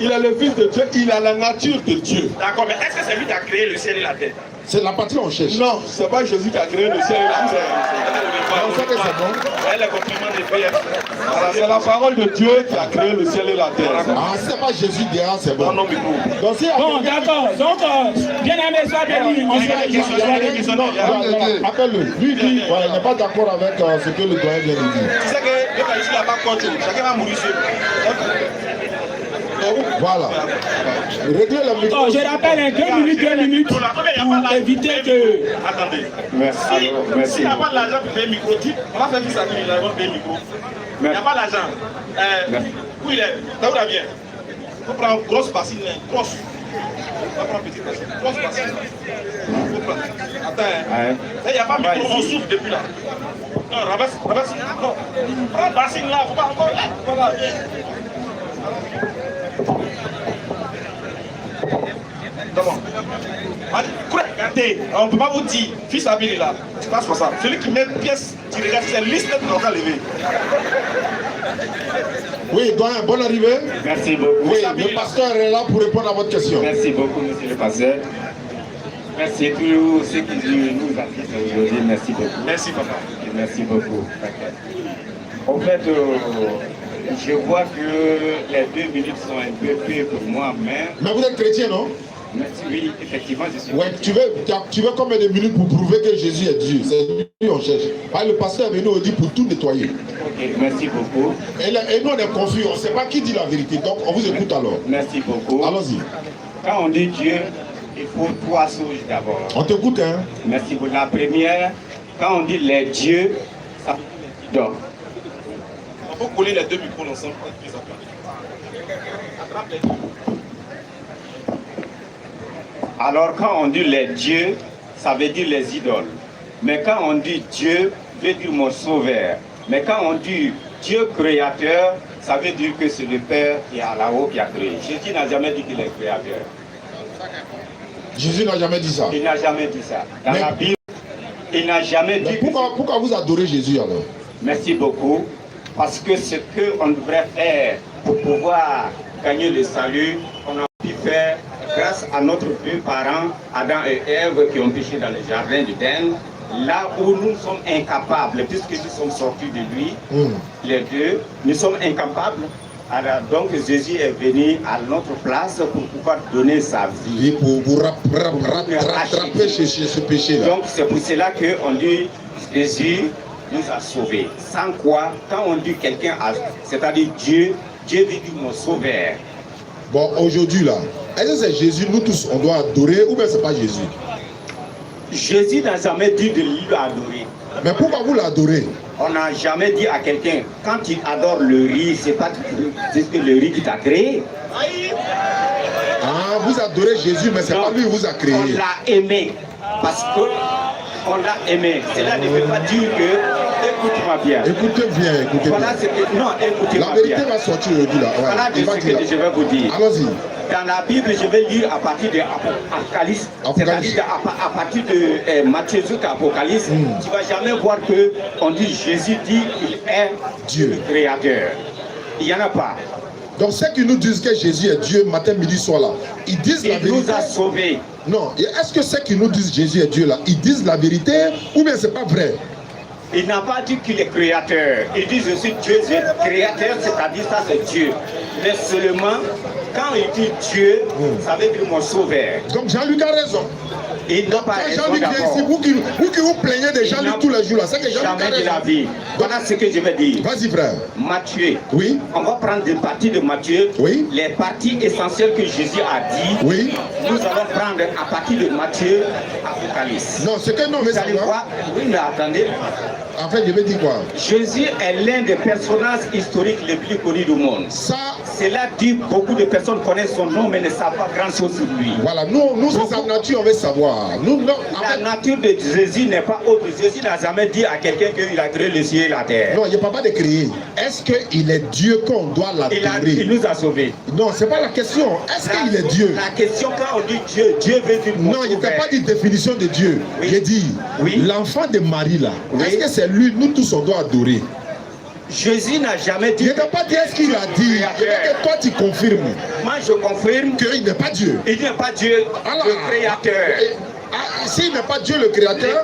Il est le Fils de Dieu, il a la nature de Dieu. D'accord, mais est-ce que c'est lui qui a créé le ciel et la terre? C'est la partie où on cherche. Non, c'est pas Jésus qui a créé le ciel et la terre. On sait que c'est bon. Elle est compliment de prière. C'est la parole de Dieu qui a créé le ciel et la terre. Ah, si c'est pas Jésus derrière, c'est bon. Non, non, mais non. Donc, si Bon, d'accord. Donc, bien aimé, sois béni. On se appelle-le. Lui dit, il n'est pas d'accord avec ce que le doyen vient de dire. Tu sais que le Palestine n'a pas contre. Chacun va mourir sur. Voilà. Réglez le micro. Oh, je rappelle, 2 minutes pour éviter que... Attendez. Merci. S'il n'y a pas de l'argent pour payer le micro, on va faire tout ça, il va payer le micro. Il n'y a pas d'argent. Où il est? Daouda vient. Il faut prendre une grosse bassine, grosse. On va prendre une petite bassine. Grosse bassine. Il faut prendre. Attends. Il n'y a pas de micro, on souffle depuis là. Non, rabasse. Non. Prends la bassine là, faut pas encore. Voilà. Regardez, on ne peut pas vous dire, fils Abili là, c'est pas ça. Celui qui met pièce, tu regardes, c'est liste de l'enfant levé. Oui, doyen, bonne arrivée. Merci beaucoup. Oui, le pasteur est là pour répondre à votre question. Merci beaucoup, monsieur le pasteur. Merci à tous ceux qui nous assistent aujourd'hui. Merci beaucoup. Merci papa. Merci beaucoup. En fait, je vois que les 2 minutes sont un peu peu pour moi, mais vous êtes chrétien, non? oui, effectivement, je suis. Ouais, tu veux combien de minutes pour prouver que Jésus est Dieu? C'est lui qu'on cherche. Le pasteur est venu au dit pour tout nettoyer. Ok, merci beaucoup. Et nous, on est confus, on ne sait pas qui dit la vérité. Donc, on vous écoute alors. Merci beaucoup. Allons-y. Quand on dit Dieu, il faut 3 choses d'abord. On t'écoute, hein? Merci beaucoup. La première, quand on dit les dieux, ça donc. Il faut coller les 2 micros ensemble pour être plus apte. Alors quand on dit les dieux, ça veut dire les idoles. Mais quand on dit Dieu, veut dire mon sauveur. Mais quand on dit Dieu créateur, ça veut dire que c'est le Père qui est à là-haut qui a créé. Jésus n'a jamais dit qu'il est créateur. Jésus n'a jamais dit ça. Il n'a jamais dit ça. Dans la Bible, il n'a jamais dit. Pourquoi vous adorez Jésus alors? Merci beaucoup. Parce que ce qu'on devrait faire pour pouvoir gagner le salut, on a pu faire grâce à notre deux parents, Adam et Ève, qui ont péché dans le jardin d'Éden. Là où nous sommes incapables, puisque nous sommes sortis de lui, les deux, nous sommes incapables. Alors, donc Jésus est venu à notre place pour pouvoir donner sa vie. Et pour vous rattraper ce péché-là. Donc c'est pour cela qu'on dit Jésus nous a sauvés. Sans quoi, quand on dit quelqu'un a, c'est-à-dire Dieu, Dieu veut dire mon sauveur. Bon, aujourd'hui là, est-ce que c'est Jésus, nous tous, on doit adorer ou bien c'est pas Jésus? Jésus n'a jamais dit de lui adorer. Mais pourquoi vous l'adorez? On n'a jamais dit à quelqu'un, quand tu adores le riz, c'est pas que le riz qui t'a créé. Ah, vous adorez Jésus, mais c'est pas lui qui vous a créé. On l'a aimé, parce qu'on l'a aimé. Cela ne veut pas dire que, écoute-moi bien. Écoutez bien, écoutez bien. Voilà, non, écoutez-moi bien. La vérité va sortir aujourd'hui là. Ouais, voilà ce que je vais vous dire. Allons-y. Dans la Bible, je vais lire à partir de Apocalypse, c'est-à-dire à partir de Matthieu jusqu'à Apocalypse, tu ne vas jamais voir qu'on dit Jésus dit qu'il est Dieu, le créateur. Il n'y en a pas. Donc ceux qui nous disent que Jésus est Dieu, matin, midi, soir là, ils disent la vérité. Il nous a sauvés. Non, est-ce que ceux qui nous disent Jésus est Dieu là, ils disent la vérité ou bien c'est pas vrai? Il n'a pas dit qu'il est créateur. Il dit je suis Dieu, créateur, c'est-à-dire ça c'est Dieu. Mais seulement, quand il dit Dieu, ça veut dire mon sauveur. Donc Jean-Luc a raison. Il n'a pas raison Jean-Luc vient ici, vous qui vous plaignez de Jean-Luc tous les jours là, c'est que Jean-Luc a raison. La vie. Voilà ce que je vais dire. Vas-y frère. Matthieu. Oui. On va prendre des parties de Matthieu. Oui. Les parties essentielles que Jésus a dit. Oui. Nous allons prendre à partir de Matthieu, Apocalypse. Non, c'est que non, mais ça va. Oui, mais attendez. En fait, je vais dire quoi? Jésus est l'un des personnages historiques les plus connus du monde. Ça. Cela dit, beaucoup de personnes connaissent son nom mais ne savent pas grand-chose sur lui. Voilà, nous c'est sa nature, on veut savoir. La nature de Jésus n'est pas autre. Jésus n'a jamais dit à quelqu'un qu'il a créé le ciel et la terre. Non, il n'y a pas de créer. Est-ce qu'il est Dieu qu'on doit l'adorer? Il nous a sauvés. Non, c'est pas la question. Est-ce qu'il est Dieu? La question, quand on dit Dieu, Dieu veut dire non, il n'a pas dit définition de Dieu. Oui. J'ai dit, l'enfant de Marie là, est-ce que c'est lui, nous tous on doit adorer? Jésus n'a jamais dit. Il n'a pas dit est-ce qu'il a dit. Et toi tu confirmes. Moi je confirme qu'il n'est pas Dieu. Il n'est pas Dieu, le créateur. S'il n'est pas Dieu le créateur,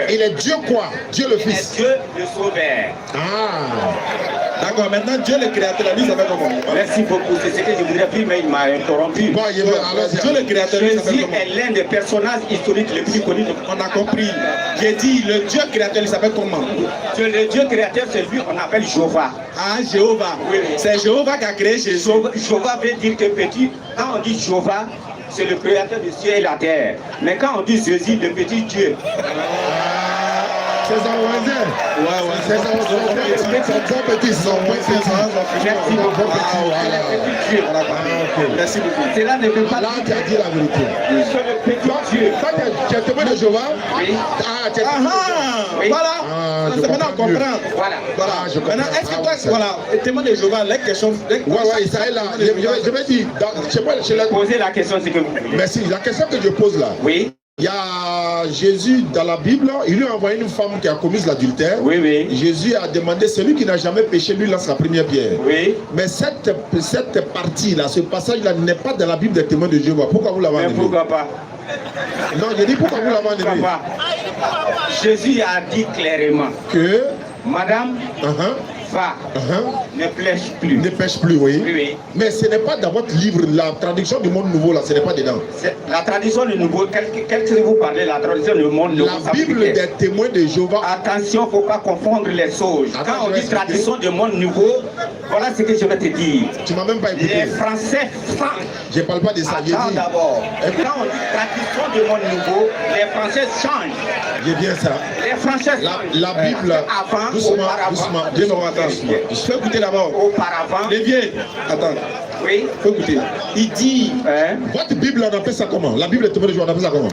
il est Dieu quoi? Dieu le Fils. Dieu le sauveur. Ah. D'accord, maintenant Dieu le créateur, lui, il s'appelle comment? Merci beaucoup, c'est ce que je voudrais dire, mais il m'a interrompu. Bon, il y a- alors, Dieu le créateur, lui, il s'appelle Jésus comment? est l'un des personnages historiques les plus connus de On a compris. J'ai dit, le Dieu créateur, il s'appelle comment? Le Dieu créateur, c'est lui qu'on appelle Jéhovah. Ah, Jéhovah. Oui. C'est Jéhovah qui a créé Jésus. Jéhovah veut dire que petit, quand on dit Jéhovah, c'est le créateur du ciel et la terre. Mais quand on dit Jésus, le petit Dieu, C'est son voisin. Ouais, C'est son petit. C'est son petit. merci beaucoup. Ah, voilà. Le petit Dieu. Merci beaucoup. Cela ne peut pas Là, tu as dit la vérité. sur le petit Dieu. Toi, tu es témoin de Jéhovah? Oui. Ah, tu es Ah, Oui. voilà. Ah, je C'est maintenant on comprends mieux. comprend. Voilà. Voilà. Ah, je comprends. Maintenant, est-ce que Ah, toi, ouais, ça- voilà, témoin de Jéhovah, les questions. Ouais, Israël, là, je vais dire, chez moi, chez la... Posez la question si que vous voulez. Merci. La question que je pose là, Oui, il y a Jésus dans la Bible, il lui a envoyé une femme qui a commis l'adultère. oui, oui. Jésus a demandé, celui qui n'a jamais péché, lui lance la première pierre. Oui. Mais cette partie-là, ce passage-là n'est pas dans la Bible des témoins de Jéhovah. Pourquoi vous l'avez Mais enlevé? pourquoi pas? Non, je dis pourquoi vous l'avez Pourquoi enlevé? pas? Jésus a dit clairement, Que... Madame, va, ne plèche plus. ne pêche plus, oui. Oui, oui. Mais ce n'est pas dans votre livre, la traduction du monde nouveau, là, ce n'est pas dedans. La tradition du nouveau, quel que vous parlez, la tradition du monde nouveau. La Bible des témoins de Jéhovah. Attention, il ne faut pas confondre les choses. Attends, Quand on je vais dit tradition du monde nouveau, voilà ce que je vais te dire. Tu m'as même pas écouté. Les Français changent. Je ne parle pas de ça. J'ai Attends dit, d'abord. Quand on dit tradition du monde nouveau, les Français changent. j'ai bien ça. Les Français La changent. Bible, Avant, doucement, auparavant. doucement. Dieu non, attends. Je peux écouter d'abord. Auparavant, Les vieux, attends, oui. faut écouter. Il dit, Hein? Votre Bible, on appelle ça comment? La Bible des témoins de Jéhovah, on appelle ça comment?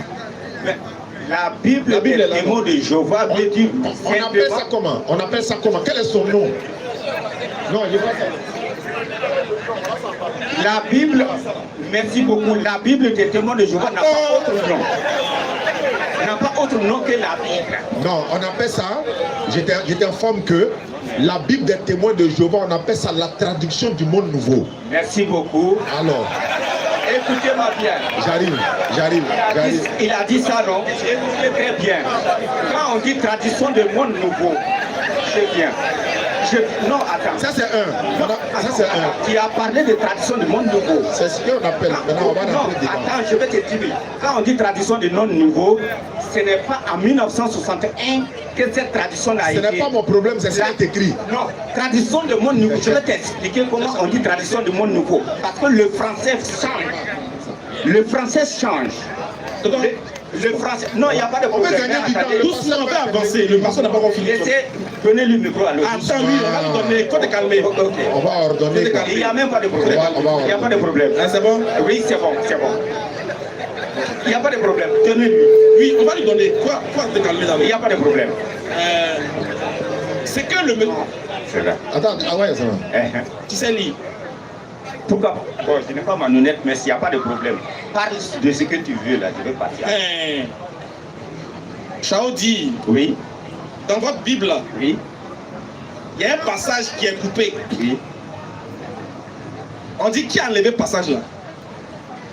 Mais la Bible La Bible des est là, témoins de Jéhovah veut dire On appelle ça comment? On appelle ça comment? Quel est son nom? Non, je vois ça. la Bible, merci beaucoup, la Bible des témoins de Jéhovah n'a pas autre nom. N'a pas autre nom que la Bible. Non, on appelle ça, je t'informe que la Bible des témoins de Jéhovah, on appelle ça la traduction du monde nouveau. Merci beaucoup. Alors, Écoutez-moi bien. j'arrive. Il a dit ça, non? Écoutez très bien. Quand on dit tradition du monde nouveau, c'est bien. Non, attends. Ça c'est un. Ça c'est un. Tu as parlé de tradition du monde nouveau. C'est ce qu'on appelle. Maintenant, on va Non, rentrer dedans. attends, je vais te dire. Quand on dit tradition du monde nouveau, ce n'est pas en 1961 que cette tradition a Ce été. n'est pas mon problème, c'est ce qui est écrit. Non, tradition du monde nouveau. Je vais t'expliquer comment on dit tradition du monde nouveau. Parce que le français change. Le français change. Le français. Non, il n'y a pas de On peut problème. gagner du temps. Attendez. doucement, on va avancer. Le pasteur n'a pas encore fini. Laissez, donnez-lui le micro à l'autre. Attends, lui, on va lui donner. Il faut te calmer. Ok. On va ordonner. quoi. Il n'y a même pas de problème. Il n'y a pas de problème. Ah, c'est bon? Oui, c'est bon, c'est bon. Il n'y a pas de problème. Tenez-lui. Oui, on va lui donner. Quoi te calmer Il d'abord? n'y a pas de problème. C'est que le. C'est vrai. Attends, ah ouais, ça va. Tu sais lire. Pourquoi? Bon, je n'ai pas ma lunette, mais s'il n'y a pas de problème. Parle de ce que tu veux là, je vais partir. Chao dit, Oui, dans votre Bible, là, oui, il y a un passage qui est coupé. oui. On dit qui a enlevé le passage là?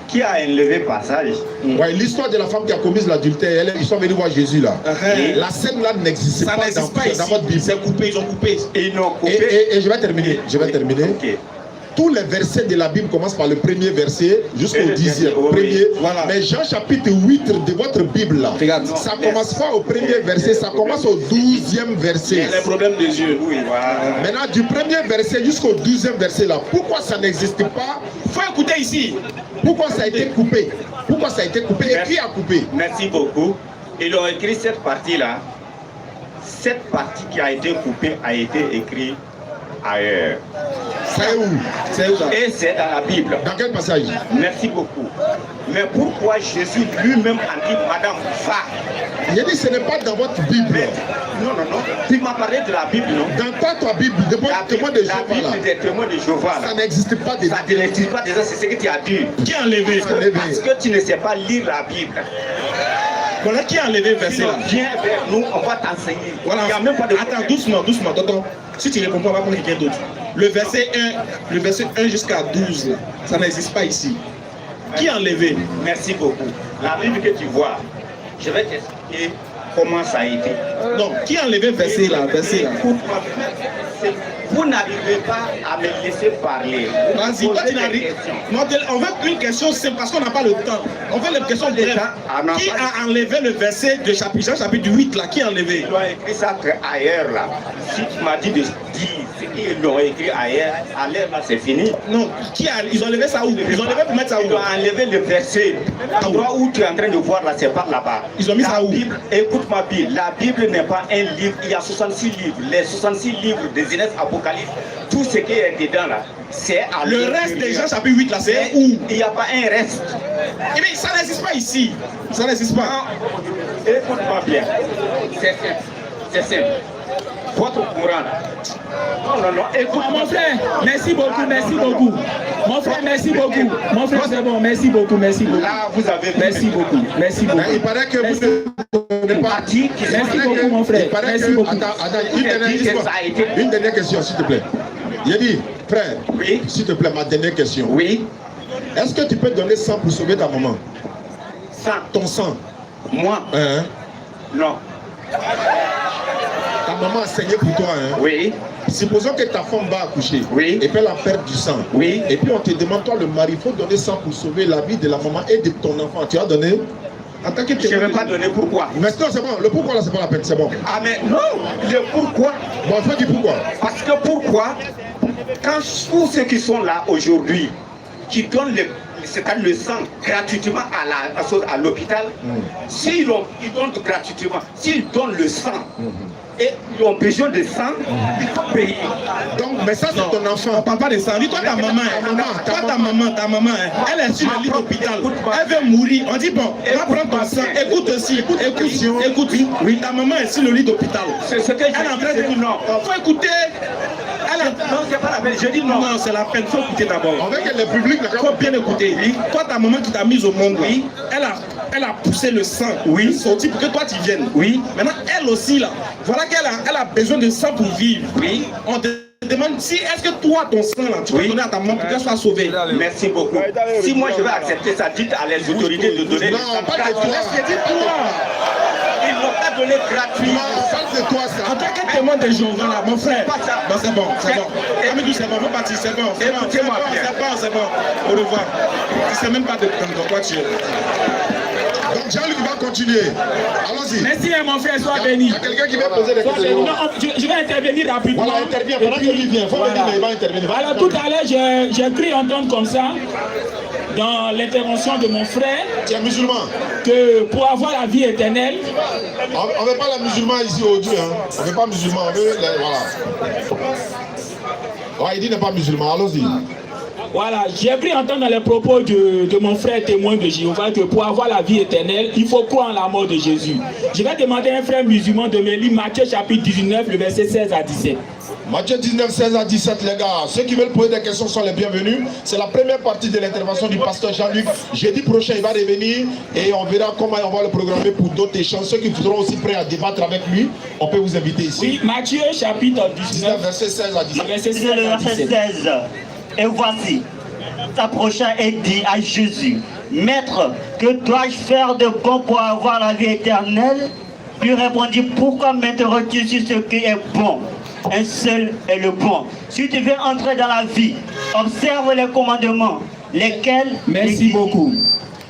Qui a enlevé passage? Ouais, l'histoire de la femme qui a commis l'adultère, ils sont venus voir Jésus là. La scène là n'existe Ça pas n'existe pas dans ici. votre Bible. C'est coupé, ils ont coupé. Et ils n'ont coupé. Et je vais terminer. Ok. Tous les versets de la Bible commencent par le premier verset jusqu'au Et le 10e. dernier, oui, Premier. voilà. Mais Jean chapitre 8 de votre Bible là, Regarde. ça commence pas au premier verset, ça commence au 12e verset. Les problèmes des yeux. Oui, voilà. Maintenant, du premier verset jusqu'au 12e verset là, pourquoi ça n'existe pas? Faut écouter ici. Pourquoi ça a été coupé? Pourquoi ça a été coupé? Et qui a coupé? Merci beaucoup. Ils ont écrit cette partie-là. Cette partie qui a été coupée a été écrite ailleurs. C'est où? C'est où ça? Et c'est dans la Bible. Dans quel passage? Merci beaucoup. Mais pourquoi Jésus lui-même a dit, Madame, va? Il a dit ce n'est pas dans votre Bible. Mais, non. Tu m'as parlé de la Bible, non? Dans ta Bible, de La témoin de Bible, la Jéhovah là, Bible des témoins de Jéhovah, là. ça n'existe pas dedans. Ça ne l'existe pas déjà, c'est ce que tu as dit. Qui a enlevé? Parce que tu ne sais pas lire la Bible. Voilà, qui a enlevé le verset Sinon, là? viens vers nous, on va t'enseigner. Voilà. Il n'y a même pas de Attends, doucement, tonton. Si tu ne comprends pas, on va prendre quelqu'un d'autre. Le verset 1 jusqu'à 12, là, ça n'existe pas ici. Qui a enlevé? Merci beaucoup. La Bible que tu vois, je vais t'expliquer comment ça a été. Non, qui a enlevé le verset là? Verset là. Écoute-moi bien. Vous n'arrivez pas à me laisser parler. Vas-y, toi tu n'arrives. On veut une question simple parce qu'on n'a pas le temps. On veut les questions brèves. Qui a enlevé le verset de chapitre 8 là? Qui a enlevé? Ils ont écrit ça ailleurs là. Si tu m'as dit de dire ce qu'ils l'ont écrit ailleurs, ailleurs là c'est fini. Non, ils ont enlevé ça où? Ils ont enlevé pour mettre ça où? Ils ont enlevé le verset. L'endroit où tu es en train de voir là, c'est par là-bas. Ils ont mis ça où? Écoute ma Bible, la Bible n'est pas un livre, il y a 66 livres. Les 66 livres de Genèse, Apocalypse, tout ce qui est dedans là, c'est à le reste des gens, chapitre 8 là, c'est où? Il n'y a pas un reste. Eh bien, ça n'existe pas ici. Ça n'existe pas. Écoute-moi bien. C'est simple. C'est simple. Votre courant. Non. Écoute, mon frère, merci beaucoup. Mon frère, merci beaucoup. Mon frère, c'est bon, merci beaucoup. Là, vous avez merci beaucoup. Il paraît que vous ne donnez pas. Merci beaucoup, mon frère. Merci beaucoup. Une dernière question, s'il te plaît. Il a dit, frère, oui. S'il te plaît, ma dernière question. Oui. Est-ce que tu peux donner 100 pour sauver ta maman? 100. Ton sang? Moi? Non. Ta maman a saigné pour toi, hein? Oui. Supposons que ta femme va accoucher. Oui. Et puis elle a perdu du sang. Oui. Et puis on te demande, toi le mari, il faut donner 100 pour sauver la vie de la maman et de ton enfant. Tu as donné? En tant que je ne vais pas donner pourquoi. Mais non, c'est bon. Le pourquoi là, c'est pas la peine, c'est bon. Ah mais non, le pourquoi. Bon, il faut dire pourquoi. Parce que pourquoi, quand tous ceux qui sont là aujourd'hui, qui donnent le sang gratuitement à l'hôpital, s'ils donnent gratuitement, s'ils donnent le sang, et ils ont besoin de sang, il faut payer. Donc, mais ça c'est ton enfant. On parle pas de sang. Dis-toi ta maman, ta maman, elle est sur le lit d'hôpital. Elle veut mourir. On dit bon, va prendre ton sang. Écoute aussi, écoute. Oui, ta maman est sur le lit d'hôpital. C'est ce que elle est en train de dire non. Faut écouter. Non, c'est pas la peine. Je dis non. Non, c'est la peine. Faut écouter d'abord. On veut que le public faut bien écouter. Oui. Toi, ta maman qui t'a mise au monde, oui. Elle a poussé le sang. Oui. Sorti pour que toi tu viennes. Oui. Maintenant, elle aussi là. Voilà qu'elle a besoin de sang pour vivre. Oui. On te demande si est-ce que toi ton sang là, tu peux donner à ta maman pour qu'elle soit sauvée. Merci beaucoup. Si moi je vais accepter ça, dites à les autorités de donner. Non, pas de toi. Ils n'ont pas donné gratuitement. Ça c'est toi ça. En tant que témoin de Jéhovah là, mon frère. Non, c'est bon. Amidou, c'est bon, faut partir, c'est bon. Écoutez-moi bien. C'est bon. Au revoir. Tu sais même pas de quoi tu es. Donc Jean-Luc va continuer. Allons-y. Merci mon frère, sois béni. Il y a quelqu'un qui va poser des questions. Non, je vais intervenir rapidement. Voilà, intervient. Pendant que lui vient, il faut me dire, il va intervenir. Alors tout à l'heure, j'ai cru entendre comme ça, dans l'intervention de mon frère, Tu es musulman. que pour avoir la vie éternelle, On ne veut pas les musulmans ici au Dieu. Hein. On ne veut pas musulmans. On veut voilà. Ouais, il dit n'est pas musulman. Allons-y. voilà, j'ai pris entendre dans les propos de mon frère témoin de Jéhovah que pour avoir la vie éternelle, il faut croire en la mort de Jésus. Je vais demander à un frère musulman de me lire Matthieu chapitre 19, le verset 16 à 17. Matthieu 19, 16 à 17, les gars. Ceux qui veulent poser des questions sont les bienvenus. C'est la première partie de l'intervention du pasteur Jean-Luc. Jeudi prochain, il va revenir et on verra comment on va le programmer pour d'autres échanges. Ceux qui seront aussi prêts à débattre avec lui, on peut vous inviter ici. Oui, Matthieu chapitre 19, verset 16 à 17. verset 16 le à verset 17. 16. Et voici, s'approcha et dit à Jésus, Maître, que dois-je faire de bon pour avoir la vie éternelle? Lui répondit, pourquoi m'interroges-tu sur ce qui est bon? Un seul est le bon. Si tu veux entrer dans la vie, observe les commandements, lesquels... Merci beaucoup.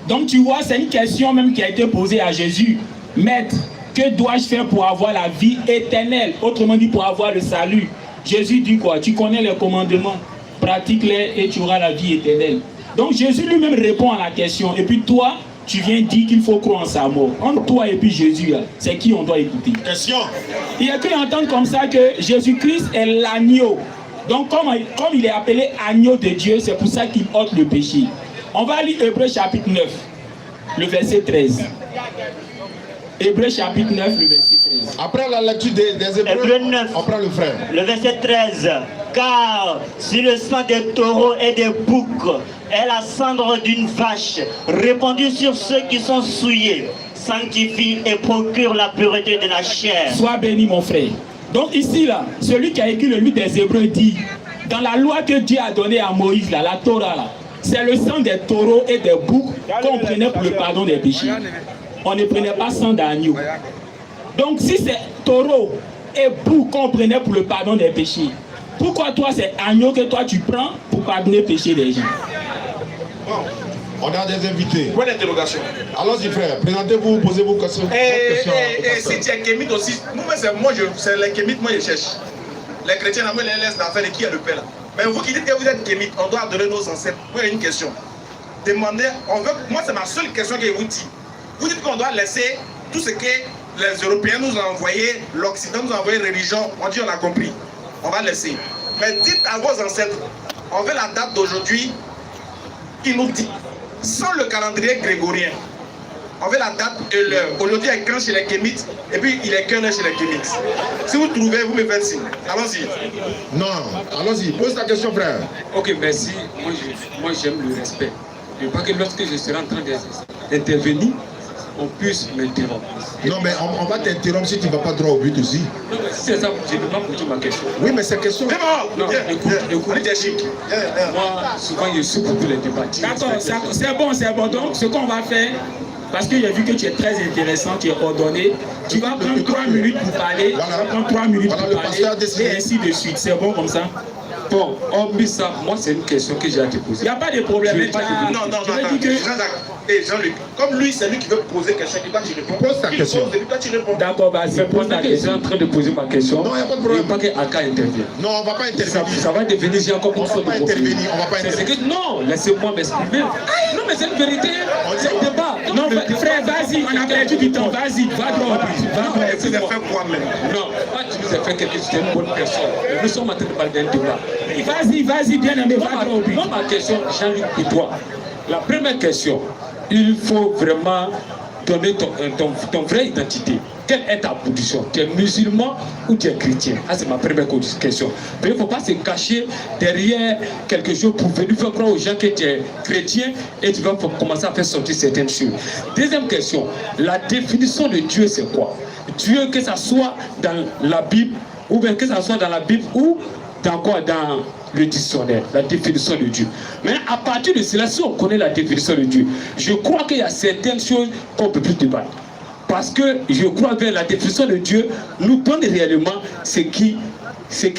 Donc tu vois, c'est une question même qui a été posée à Jésus. Maître, que dois-je faire pour avoir la vie éternelle? Autrement dit, pour avoir le salut. Jésus dit quoi? Tu connais les commandements, pratique-les et tu auras la vie éternelle. Donc Jésus lui-même répond à la question. Et puis toi, tu viens dire qu'il faut croire en sa mort. Entre toi et puis Jésus, c'est qui on doit écouter? Question. Il a cru entendre comme ça que Jésus-Christ est l'agneau. Donc comme il est appelé agneau de Dieu, c'est pour ça qu'il ôte le péché. On va lire Hébreux chapitre 9, le verset 13. Hébreux chapitre 9, le verset 13. Après la lecture des Hébreux, 9, on prend le frère. Le verset 13. Car si le sang des taureaux et des boucs est la cendre d'une vache répandue sur ceux qui sont souillés, sanctifie et procure la pureté de la chair. Sois béni mon frère. Donc ici là, celui qui a écrit le livre des Hébreux dit, dans la loi que Dieu a donnée à Moïse, là, la Torah là, c'est le sang des taureaux et des boucs qu'on prenait pour le pardon des péchés. On ne prenait pas sang d'agneau. Donc si c'est taureau et bouc qu'on prenait pour le pardon des péchés. Pourquoi toi, c'est agneau que toi tu prends pour pardonner le péché des gens? Bon, on a des invités. Point d'interrogation. Allons-y, frère. Présentez-vous, posez vos questions. Et si tu es kémite aussi, c'est les kémites, moi je cherche. Les chrétiens, moi, les laisse l'affaire de qui est le père là. Mais vous qui dites que vous êtes kémite, on doit adorer nos ancêtres. Moi, j'ai une question. Demandez, moi, c'est ma seule question que je vous dis. Vous dites qu'on doit laisser tout ce que les Européens nous ont envoyé, l'Occident nous a envoyé religion, on dit on a compris. On va laisser. Mais dites à vos ancêtres, on veut la date d'aujourd'hui qui nous dit, sans le calendrier grégorien, on veut la date et l'heure. Aujourd'hui, il est quand chez les Kémites, et puis il est qu'un heure chez les Kémites. Si vous trouvez, vous me faites signe. Allons-y. Non, allons-y. Pose ta question, frère. Ok, merci. Moi, j'aime le respect. Je veux pas que lorsque je serai en train d'intervenir, on puisse m'interrompre. Non, mais on va t'interrompre si tu ne vas pas droit au but aussi. Non, mais si c'est ça, je ne peux pas poser ma question. Oui, mais c'est question. Non, écoute. Moi, souvent, je suis pour tous les débats. D'accord, c'est bon. Donc, ce qu'on va faire, parce que j'ai vu que tu es très intéressant, tu es ordonné, tu vas prendre 3 minutes pour parler, Voilà. tu vas prendre 3 minutes Voilà, pour le parler, pasteur a décidé. et ainsi de suite. C'est bon comme ça? Bon, hormis ça, moi, c'est une question que j'ai à te poser. Il n'y a pas de problème. Je vais pas te Non, Je vais dire que... Jean-Luc, comme lui, c'est lui qui veut poser question, il doit t'y répondre. Pose ta question. Il doit t'y répondre. D'accord, vas-y, Mais pose pendant ta que je suis question. en train de poser ma question, Non, il n'y a pas de je ne veux problème. pas qu'Aka intervienne. Non, on ne va pas intervenir. Ça va devenir j'ai encore On une va fois pas de profil. intervenir, on va pas C'est intervenir. que non, laissez-moi m'exprimer. Non, mais c'est une vérité. C'est un débat. Non, frère, vas-y, on a perdu du temps. Vas-y, va droit au but. Va droit au Tu but. as fait quoi même? Non, pas tu nous as fait quelque chose, tu es une bonne personne. Nous sommes en train de parler d'un débat. Vas-y, bien aimé, va droit au but. Moi, ma question, Jean-Luc, pour toi. La première question, il faut vraiment donner ton vraie identité. Quelle est ta position? Tu es musulman ou tu es chrétien? Ah, c'est ma première question. Mais il ne faut pas se cacher derrière quelque chose pour venir faire croire aux gens que tu es chrétien et tu vas commencer à faire sortir certaines choses. Deuxième question, la définition de Dieu, c'est quoi? Dieu, que ça soit dans la Bible, ou bien que ça soit dans la Bible, ou dans quoi? Dans le dictionnaire, la définition de Dieu. Mais à partir de cela, si on connaît la définition de Dieu, je crois qu'il y a certaines choses qu'on ne peut plus débattre. Parce que je crois que la définition de Dieu nous donne réellement ce qui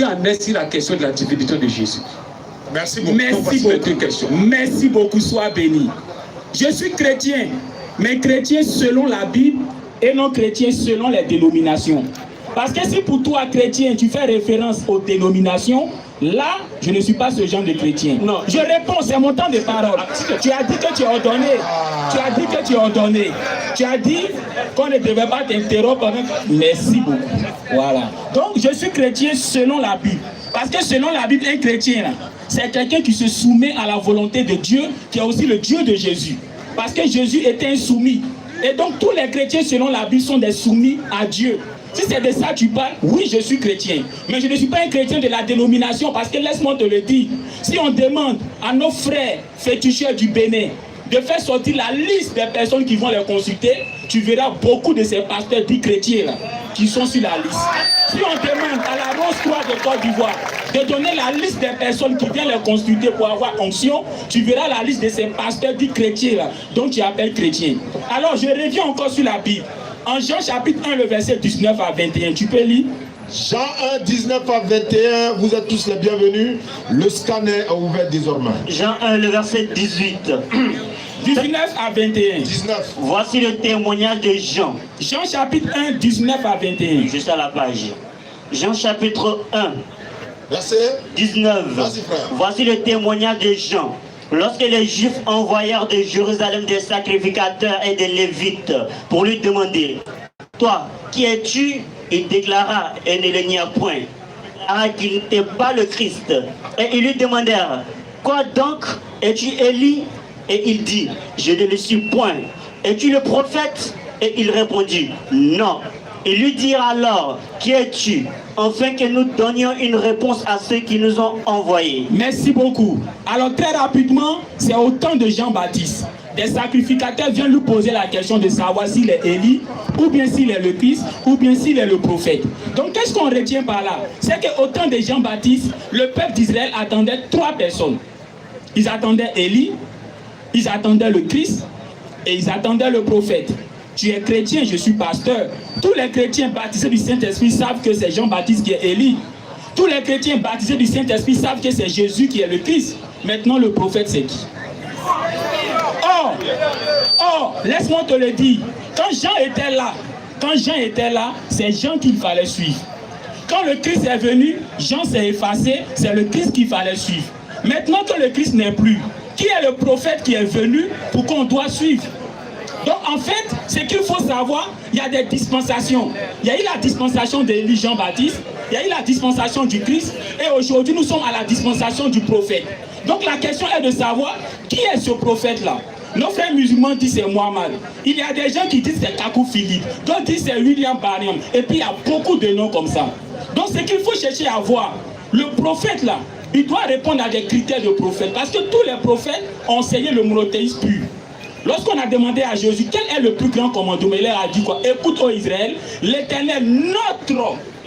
en est sur la question de la divinité de Jésus. Merci beaucoup. Merci beaucoup, sois béni. Je suis chrétien, mais chrétien selon la Bible et non chrétien selon les dénominations. Parce que si pour toi, chrétien, tu fais référence aux dénominations, là, je ne suis pas ce genre de chrétien. Non. Je réponds, c'est mon temps de parole. Tu as dit que tu es ordonné. Tu as dit que tu es ordonné. Tu as dit qu'on ne devait pas t'interrompre. Merci beaucoup. Voilà. Donc, je suis chrétien selon la Bible. Parce que selon la Bible, un chrétien, c'est quelqu'un qui se soumet à la volonté de Dieu, qui est aussi le Dieu de Jésus. Parce que Jésus était un soumis. Et donc, tous les chrétiens selon la Bible sont des soumis à Dieu. Si c'est de ça que tu parles, oui, je suis chrétien. Mais je ne suis pas un chrétien de la dénomination parce que laisse-moi te le dire. Si on demande à nos frères féticheurs du Bénin de faire sortir la liste des personnes qui vont les consulter, tu verras beaucoup de ces pasteurs dits chrétiens là, qui sont sur la liste. Si on demande à la Rose-Croix de Côte d'Ivoire de donner la liste des personnes qui viennent les consulter pour avoir onction, tu verras la liste de ces pasteurs dits chrétiens là, dont tu appelles chrétiens. Alors je reviens encore sur la Bible. En Jean chapitre 1, le verset 19 à 21, tu peux lire? Jean 1, 19 à 21, vous êtes tous les bienvenus. Le scanner est ouvert désormais. Jean 1, le verset 18. 19 à 21. 19. Voici le témoignage de Jean. Jean chapitre 1, 19 à 21. Juste à la page. Jean chapitre 1, Verset 19. Vas-y, frère. Voici le témoignage de Jean. Lorsque les Juifs envoyèrent de Jérusalem des sacrificateurs et des Lévites pour lui demander, « Toi, qui es-tu » Il déclara, et ne le nia point, qu'il n'était pas le Christ. Et ils lui demandèrent, « Quoi donc? Es-tu Élie » Et il dit, « Je ne le suis point. Es-tu le prophète » Et il répondit, « Non. » Ils lui dirent alors, « Qui es-tu » afin que nous donnions une réponse à ceux qui nous ont envoyés. Merci beaucoup. Alors très rapidement, c'est au temps de Jean-Baptiste. Des sacrificateurs viennent lui poser la question de savoir s'il est Élie, ou bien s'il est le Christ, ou bien s'il est le prophète. Donc qu'est-ce qu'on retient par là? C'est qu'au temps de Jean-Baptiste, le peuple d'Israël attendait 3 personnes. Ils attendaient Élie, ils attendaient le Christ, et ils attendaient le prophète. Tu es chrétien, je suis pasteur. Tous les chrétiens baptisés du Saint-Esprit savent que c'est Jean-Baptiste qui est Élie. Tous les chrétiens baptisés du Saint-Esprit savent que c'est Jésus qui est le Christ. Maintenant, le prophète, c'est qui? Or, laisse-moi te le dire. Quand Jean était là, c'est Jean qu'il fallait suivre. Quand le Christ est venu, Jean s'est effacé, c'est le Christ qu'il fallait suivre. Maintenant que le Christ n'est plus, qui est le prophète qui est venu pour qu'on doit suivre? Donc en fait, ce qu'il faut savoir, il y a des dispensations. Il y a eu la dispensation d'Élie Jean-Baptiste, il y a eu la dispensation du Christ, et aujourd'hui nous sommes à la dispensation du prophète. Donc la question est de savoir qui est ce prophète-là. Nos frères musulmans disent c'est Mohammed. Il y a des gens qui disent c'est Kakou Philippe, d'autres disent c'est William Barnum, et puis il y a beaucoup de noms comme ça. Donc ce qu'il faut chercher à voir, le prophète là, il doit répondre à des critères de prophète, parce que tous les prophètes ont enseigné le monothéisme pur. Lorsqu'on a demandé à Jésus quel est le plus grand commandement, il leur a dit quoi? Écoute, ô Israël, l'Éternel,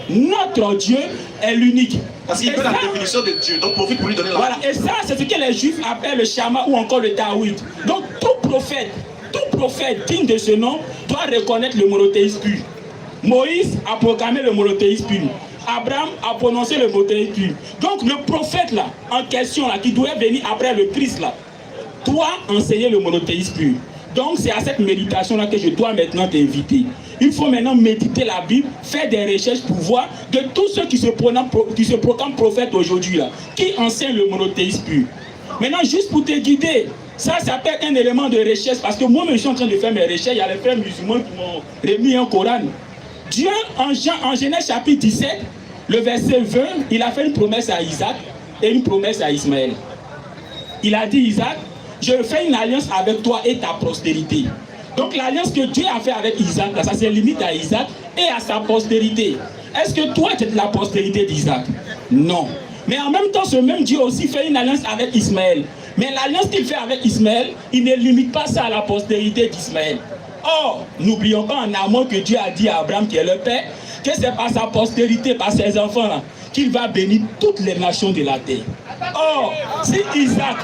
notre Dieu est l'unique. Parce qu'il veut la définition de Dieu, donc profite pour lui donner la. Voilà, et ça, c'est ce que les Juifs appellent le Shama ou encore le Daoud. Donc tout prophète digne de ce nom doit reconnaître le monothéisme pur. Moïse a proclamé le monothéisme pur. Abraham a prononcé le monothéisme pur. Donc le prophète là, en question là, qui doit venir après le Christ là, doit enseigner le monothéisme pur. Donc c'est à cette méditation là que je dois maintenant t'inviter. Il faut maintenant méditer la Bible, faire des recherches pour voir de tous ceux qui se proclament prophètes aujourd'hui là, qui enseignent le monothéisme pur. Maintenant, juste pour te guider, ça peut être un élément de recherche, parce que moi-même je suis en train de faire mes recherches, il y a les frères musulmans qui m'ont remis un Coran. Dieu, en Genèse chapitre 17, le verset 20, il a fait une promesse à Isaac et une promesse à Ismaël. Il a dit, Isaac, je fais une alliance avec toi et ta postérité. Donc l'alliance que Dieu a fait avec Isaac, ça se limite à Isaac et à sa postérité. Est-ce que toi tu es de la postérité d'Isaac? Non. Mais en même temps, ce même Dieu aussi fait une alliance avec Ismaël. Mais l'alliance qu'il fait avec Ismaël, il ne limite pas ça à la postérité d'Ismaël. Or, n'oublions pas en amont que Dieu a dit à Abraham, qui est le père, que c'est par sa postérité, par ses enfants-là, qu'il va bénir toutes les nations de la terre. Or, si Isaac,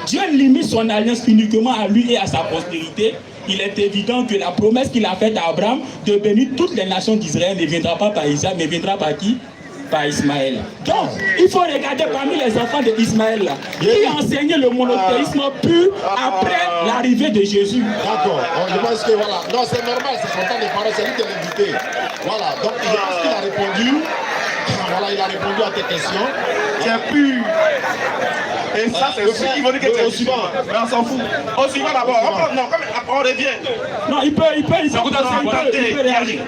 Dieu limite son alliance uniquement à lui et à sa postérité, il est évident que la promesse qu'il a faite à Abraham de bénir toutes les nations d'Israël ne viendra pas par Isaac, mais viendra par qui? Par Ismaël. Donc, il faut regarder parmi les enfants d'Ismaël qui a enseigné le monothéisme pur après l'arrivée de Jésus. D'accord. Je pense que voilà. Non, c'est normal, c'est son temps de parole, c'est lui qui est l'invité. Voilà. Donc, je pense qu'il a répondu. Voilà, il a répondu à tes questions. C'est pur. Et ça, c'est aussi qui veut dire que c'est suivant. Mais on s'en fout. Au suivant d'abord. On revient. Non, il peut réagir.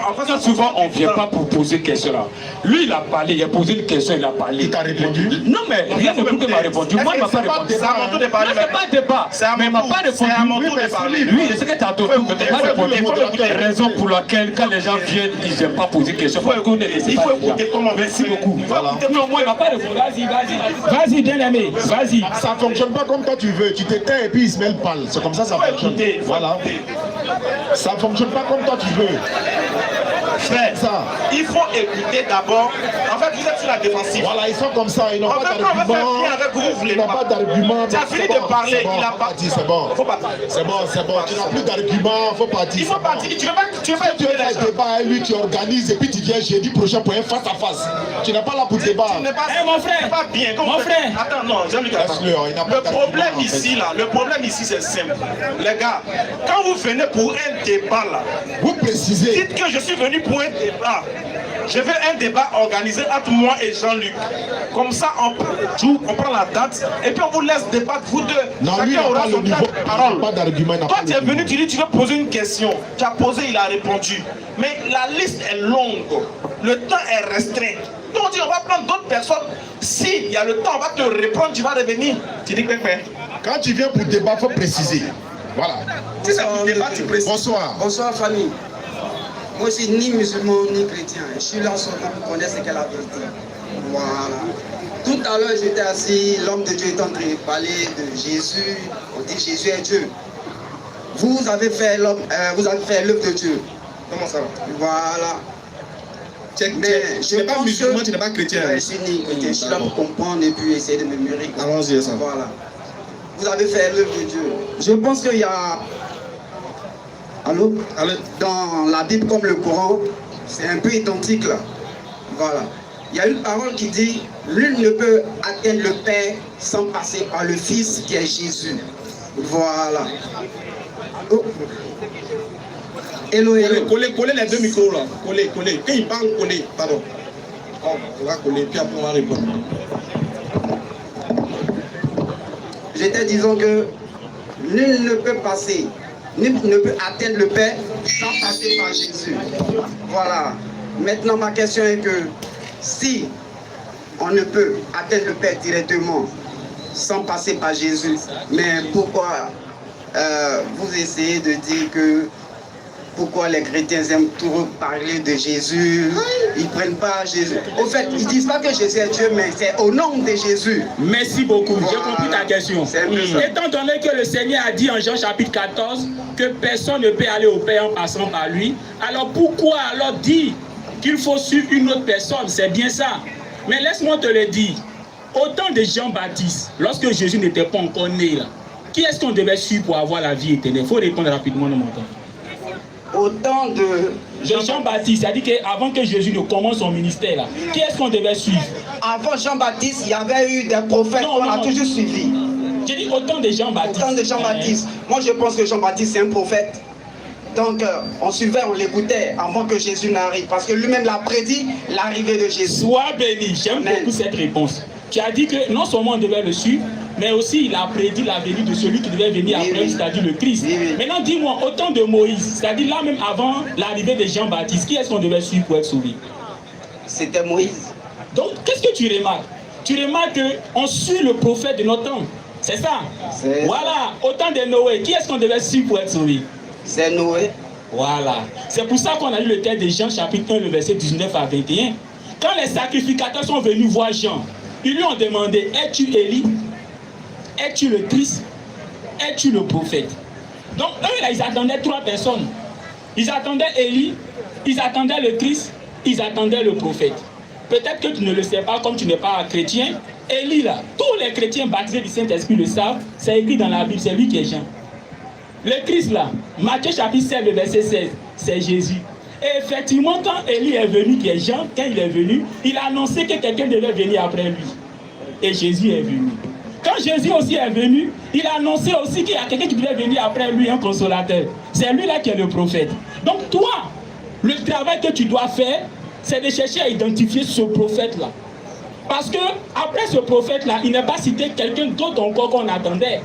En fait, souvent, on ne vient pas pour poser une question là. Lui, il a parlé, il a posé une question, il a parlé. Il t'a répondu? Non, mais rien ne prouve qu'il m'a répondu. Moi, il ne m'a pas répondu. C'est à mon tour de parler. C'est pas débat. Mais il ne m'a pas répondu. C'est à mon tour de parler. Lui, c'est ce que tu as donné. Mais tu n'as pas répondu. Raison pour laquelle, quand les gens viennent, ils n'aiment pas poser une question. Il faut écouter comment. Merci beaucoup. Non, moi, il ne m'a pas répondu. Vas-y, bien aimé. Vas-y. Ça ne fonctionne pas comme toi tu veux. Tu t'éteins et puis Ismaël parle. C'est comme ça fonctionne. Voilà. Ça ne fonctionne pas comme toi tu veux. Frère, il faut écouter d'abord. En fait, vous êtes sur la défensive. Voilà, ils sont comme ça. Ils n'ont pas d'argument. Ils n'ont pas d'argument. Tu as fini de parler. Il a pas dit. C'est bon. Faut partir. C'est bon. Tu n'as plus d'argument. Faut partir. Il faut partir. Tu veux pas tu fais un débat avec lui, tu organises et puis tu viens jeudi prochain pour un face à face. Tu n'es pas là pour débat. Mon frère. Pas bien. Mon frère. Attends, non, Jean-Luc, attends. Le problème ici, c'est simple. Les gars, quand vous venez pour un débat là, vous précisez. Dites que je suis venu pour un débat. Je veux un débat organisé entre moi et Jean-Luc. Comme ça, on prend la date et puis on vous laisse débattre, vous deux. Non, chacun aura son temps de parole. Pas d'argument. Toi, tu es venu, tu dis, tu veux poser une question. Tu as posé, il a répondu. Mais la liste est longue. Le temps est restreint. Donc, on dit, on va prendre d'autres personnes. Si il y a le temps, on va te répondre, tu vas revenir. Tu dis, quand tu viens pour débat, il faut préciser. Voilà. Si c'est pour débat, tu précises. Bonsoir. Bonsoir, famille. Moi, je suis ni musulman ni chrétien. Je suis là seulement pour connaître ce qu'est la vérité. Voilà. Tout à l'heure, j'étais assis, l'homme de Dieu est en train de parler de Jésus. On dit Jésus est Dieu. Vous avez fait l'œuvre de Dieu. Comment ça va? Voilà. Mais tu n'es pas musulman, tu n'es pas chrétien. Je suis ni chrétien. Je suis là pour comprendre et puis essayer de me mûrir. Allons-y, ça. Voilà. Vous avez fait l'œuvre de Dieu. Je pense qu'il y a Allô? Allez. Dans la Bible comme le Coran, c'est un peu identique là. Voilà. Il y a une parole qui dit nul ne peut atteindre le Père sans passer par le Fils qui est Jésus. Voilà. Oh. Hello, hello. Collez les deux micros là. Collez. Quand il parle, collez. Pardon. On va coller, puis après on va répondre. J'étais disant que nul ne peut passer, nul ne peut atteindre le Père sans passer par Jésus. Voilà. Maintenant, ma question est que si on ne peut atteindre le Père directement sans passer par Jésus, mais pourquoi vous essayez de dire que pourquoi les chrétiens aiment toujours parler de Jésus? Ils ne prennent pas Jésus. Au fait, ils ne disent pas que Jésus est Dieu, mais c'est au nom de Jésus. Merci beaucoup. Voilà. J'ai compris ta question. Étant donné que le Seigneur a dit en Jean chapitre 14 que personne ne peut aller au Père en passant par lui, alors pourquoi alors dire qu'il faut suivre une autre personne? C'est bien ça. Mais laisse-moi te le dire. Au temps de Jean-Baptiste, lorsque Jésus n'était pas encore né là, qui est-ce qu'on devait suivre pour avoir la vie éternelle? Il faut répondre rapidement dans mon temps. Autant de Jean-Baptiste, c'est-à-dire qu'avant que Jésus ne commence son ministère là, qui est-ce qu'on devait suivre? Avant Jean-Baptiste, il y avait eu des prophètes qu'on a toujours suivis. J'ai dit autant de Jean-Baptiste. Autant de Jean-Baptiste. Moi, je pense que Jean-Baptiste, c'est un prophète. Donc, on suivait, on l'écoutait avant que Jésus n'arrive. Parce que lui-même l'a prédit, l'arrivée de Jésus. Sois béni. J'aime beaucoup cette réponse. Tu as dit que non seulement on devait le suivre, mais aussi il a prédit la venue de celui qui devait venir après, c'est-à-dire le Christ. Maintenant, dis-moi, au temps de Moïse, c'est-à-dire là même avant l'arrivée de Jean-Baptiste, qui est-ce qu'on devait suivre pour être sauvé? C'était Moïse. Donc, qu'est-ce que tu remarques? Tu remarques qu'on suit le prophète de notre temps. C'est ça? Voilà. Au temps de Noé, qui est-ce qu'on devait suivre pour être sauvé? C'est Noé. Voilà. C'est pour ça qu'on a lu le texte de Jean chapitre 1, le verset 19 à 21. Quand les sacrificateurs sont venus voir Jean, ils lui ont demandé, es-tu Élie? Es-tu le Christ? Es-tu le prophète? Donc eux, là, ils attendaient trois personnes. Ils attendaient Élie, ils attendaient le Christ, ils attendaient le prophète. Peut-être que tu ne le sais pas, comme tu n'es pas chrétien. Élie, là, tous les chrétiens baptisés du Saint-Esprit le savent, c'est écrit dans la Bible, c'est lui qui est Jean. Le Christ, là, Matthieu chapitre 7, le verset 16, c'est Jésus. Et effectivement, quand Élie est venu, qui est Jean, quand il est venu, il a annoncé que quelqu'un devait venir après lui. Et Jésus est venu. Quand Jésus aussi est venu, il a annoncé aussi qu'il y a quelqu'un qui devait venir après lui, un consolateur. C'est lui là qui est le prophète. Donc toi, le travail que tu dois faire, c'est de chercher à identifier ce prophète-là. Parce que après ce prophète-là, il n'est pas cité quelqu'un d'autre encore qu'on attendait.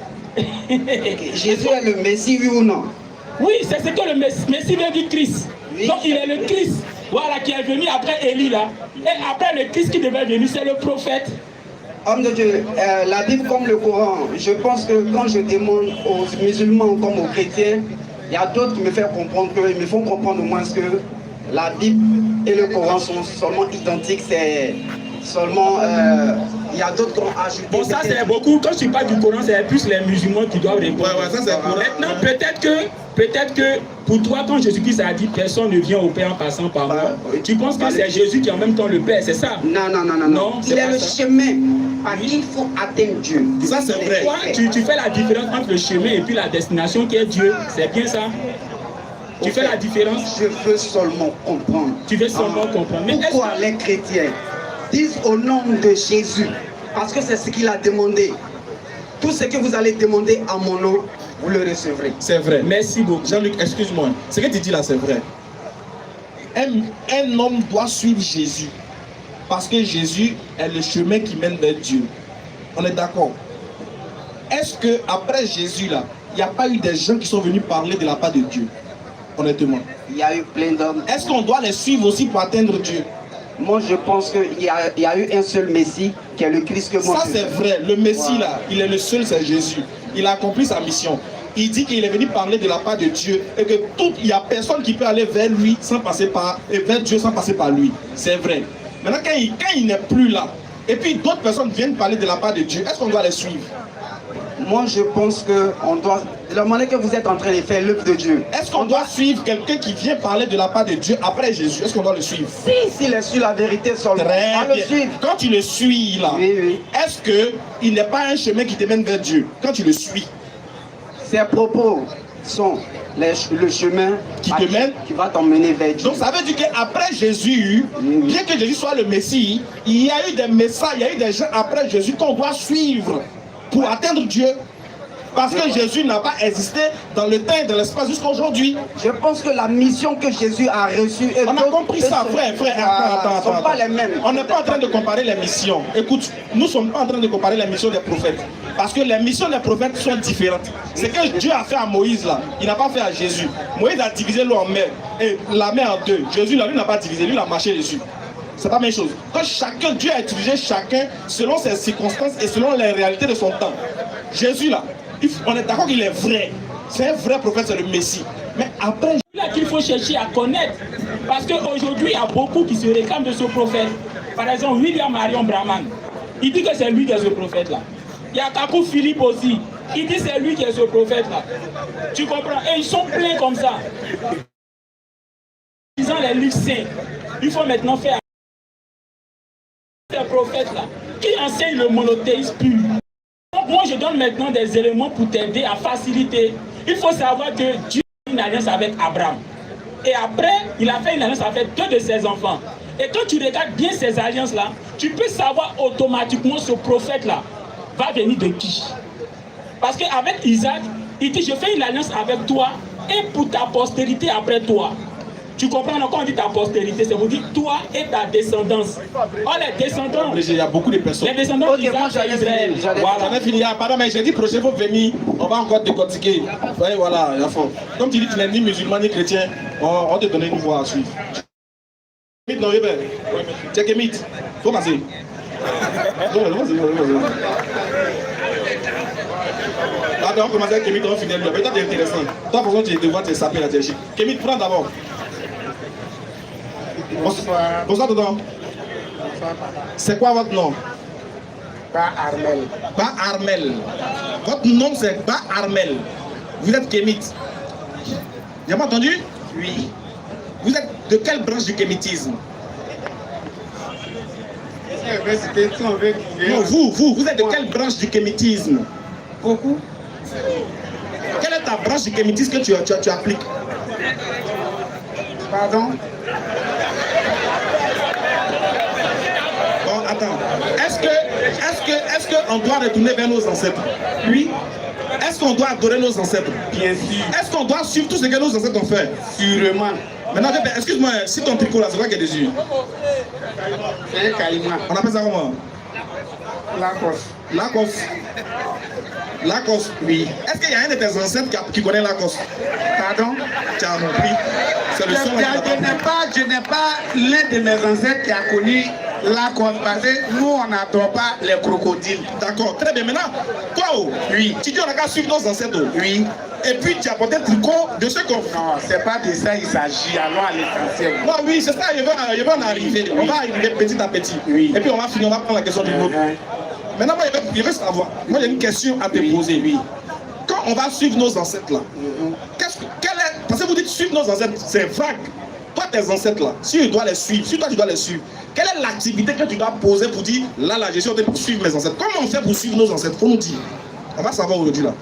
Jésus est le Messie, oui ou non? Oui, c'est ce que le Messie veut dire Christ. Oui. Donc il est le Christ, voilà, qui est venu après Élie là. Et après le Christ qui devait venir, c'est le prophète. Homme de Dieu, la Bible comme le Coran, je pense que quand je demande aux musulmans comme aux chrétiens, il y a d'autres qui me font comprendre ils me font comprendre au moins que la Bible et le Coran sont seulement identiques, c'est seulement il y a d'autres qui ont ajouté. Bon, ça c'est beaucoup. Quand tu parles du Coran, c'est plus les musulmans qui doivent répondre. Ouais, ça c'est Coran. Maintenant, peut-être que pour toi, quand Jésus-Christ a dit personne ne vient au Père en passant par moi, tu penses que c'est Jésus qui est en même temps le Père, c'est ça? Non. Il est le chemin par qui il faut atteindre Dieu. Ça c'est vrai. Toi, tu fais la différence entre le chemin et puis la destination qui est Dieu. C'est bien ça? Tu fais la différence? Je veux seulement comprendre. Tu veux seulement comprendre. Mais pourquoi les chrétiens disent au nom de Jésus? Parce que c'est ce qu'il a demandé. Tout ce que vous allez demander à mon nom, vous le recevrez. C'est vrai. Merci beaucoup. Jean-Luc, excuse-moi. Ce que tu dis là, c'est vrai. Un homme doit suivre Jésus. Parce que Jésus est le chemin qui mène vers Dieu. On est d'accord? Est-ce qu'après Jésus là, il n'y a pas eu des gens qui sont venus parler de la part de Dieu? Honnêtement. Il y a eu plein d'hommes. Est-ce qu'on doit les suivre aussi pour atteindre Dieu? Moi, je pense qu'il y a eu un seul Messie, qui est le Christ que moi. Ça, c'est vrai. Le Messie, là, il est le seul, c'est Jésus. Il a accompli sa mission. Il dit qu'il est venu parler de la part de Dieu et que il n'y a personne qui peut aller vers lui sans passer par, et vers Dieu sans passer par lui. C'est vrai. Maintenant, quand il n'est plus là, et puis d'autres personnes viennent parler de la part de Dieu, est-ce qu'on doit les suivre? Moi, je pense qu'on doit, de la manière que vous êtes en train de faire l'œuvre de Dieu. Est-ce qu'on doit suivre quelqu'un qui vient parler de la part de Dieu après Jésus? Est-ce qu'on doit le suivre? S'il est sur la vérité seulement, on le suivre. Quand tu le suis là, oui. Est-ce qu'il n'est pas un chemin qui te mène vers Dieu? Quand tu le suis. Ses propos sont le chemin qui te mène, qui va t'emmener vers Dieu. Donc ça veut dire qu'après Jésus, bien que Jésus soit le Messie, il y a eu des messages, il y a eu des gens après Jésus qu'on doit suivre pour atteindre Dieu. Parce que Jésus n'a pas existé dans le temps et dans l'espace jusqu'à aujourd'hui. Je pense que la mission que Jésus a reçue... On a compris ça, frère. Attends. Pas les mêmes. On n'est pas en train de comparer les missions. Écoute, nous ne sommes pas en train de comparer les missions des prophètes. Parce que les missions des prophètes sont différentes. Ce que Dieu a fait à Moïse, là, il n'a pas fait à Jésus. Moïse a divisé l'eau en mer, et la mer en deux. Jésus, là, lui, n'a pas divisé, lui, il a marché dessus. C'est pas la même chose. Quand Dieu a utilisé chacun selon ses circonstances et selon les réalités de son temps. Jésus, là, on est d'accord qu'il est vrai. C'est un vrai prophète, c'est le Messie. Mais après, là qu'il faut chercher à connaître. Parce qu'aujourd'hui, il y a beaucoup qui se réclament de ce prophète. Par exemple, William Marion Brahman. Il dit que c'est lui qui est ce prophète-là. Il y a Kakou Philippe aussi. Il dit que c'est lui qui est ce prophète-là. Tu comprends? Et ils sont pleins comme ça. Disant les livres saints. Il faut maintenant faire ces prophètes-là qui enseignent le monothéisme pur. Donc moi je donne maintenant des éléments pour t'aider à faciliter. Il faut savoir que Dieu a une alliance avec Abraham. Et après, il a fait une alliance avec 2 de ses enfants. Et quand tu regardes bien ces alliances-là, tu peux savoir automatiquement ce prophète-là va venir de qui. Parce qu'avec Isaac, il dit je fais une alliance avec toi et pour ta postérité après toi. Tu comprends? Quand on dit ta postérité, c'est pour dire toi et ta descendance. Oh, les descendants. Il y a beaucoup de personnes. Les descendants d'Isaac, c'est Israël. Voilà, on a fini. Pardon, mais j'ai dit prochain fois venir, on va encore décortiquer. Ouais, voilà, il y a fort. Comme tu dis, tu n'es ni musulman ni chrétien, on te donne une voie à suivre. Kémit, non, c'est Kémit. Faut passer. Attends, on commence avec Kémit, on finit. Peut-être c'est intéressant. Toi, pour tu devoir te saper la tête. Kémit, prends d'abord. Bonsoir, dedans. C'est quoi votre nom? Ba Armel. Ba Armel. Votre nom c'est Ba Armel. Vous êtes kémite. J'ai pas entendu? Oui. Vous êtes de quelle branche du kémitisme? Non, vous êtes de quelle branche du kémitisme? Beaucoup. Quelle est ta branche du kémitisme que tu appliques? Pardon? Bon, attends. Est-ce qu'on doit retourner vers nos ancêtres? Oui. Est-ce qu'on doit adorer nos ancêtres? Bien sûr. Est-ce qu'on doit suivre tout ce que nos ancêtres ont fait? Sûrement. Maintenant, excuse-moi, si ton tricot là, c'est quoi qui est dessus? C'est un caïman. On appelle ça comment? Lacoste. Lacoste. Lacoste, oui. Est-ce qu'il y a un de tes ancêtres qui connaît Lacoste? Pardon? Tu as compris? C'est le son. Je n'ai pas l'un de mes ancêtres qui a connu Lacoste parce que nous on n'adore pas les crocodiles. D'accord, très bien. Maintenant, toi, oui. Tu dis on a qu'à suivre nos ancêtres. Oui. Et puis tu as porté un tricot de ce qu'on fait. Non, c'est pas de ça il s'agit. Allons à l'essentiel. Non, oui, c'est ça, je vais en arriver. Oui. On va arriver petit à petit. Oui. Et puis on va finir, on va prendre la question du groupe. Maintenant, moi, je veux savoir. Moi, j'ai une question à te poser. Oui. Quand on va suivre nos ancêtres là, parce que vous dites suivre nos ancêtres, c'est vague. Toi, tes ancêtres là, si tu dois les suivre, si toi tu dois les suivre, quelle est l'activité que tu dois poser pour dire là, je suis en train de suivre mes ancêtres? Comment on fait pour suivre nos ancêtres? Faut nous dire. On va savoir aujourd'hui là.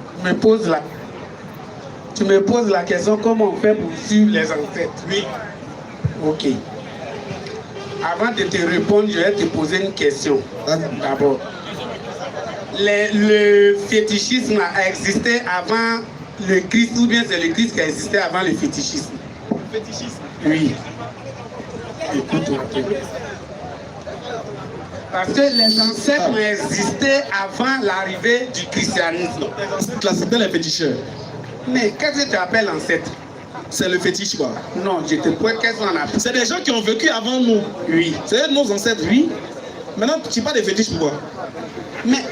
Tu me poses la question comment on fait pour suivre les ancêtres? Oui. Ok. Avant de te répondre, je vais te poser une question. D'abord. Le fétichisme a existé avant le Christ ou bien c'est le Christ qui a existé avant le fétichisme? Fétichisme? Oui. Écoute-moi. Parce que les ancêtres ont existé avant l'arrivée du christianisme. Les ancêtres là, c'était les féticheurs. Mais qu'est-ce que tu appelles ancêtre? C'est le fétiche quoi? Non, je te pose qu'est-ce qu'on appelle? C'est des gens qui ont vécu avant nous. Oui. C'est nos ancêtres. Oui. Maintenant, tu parles des fétiches pourquoi? Mais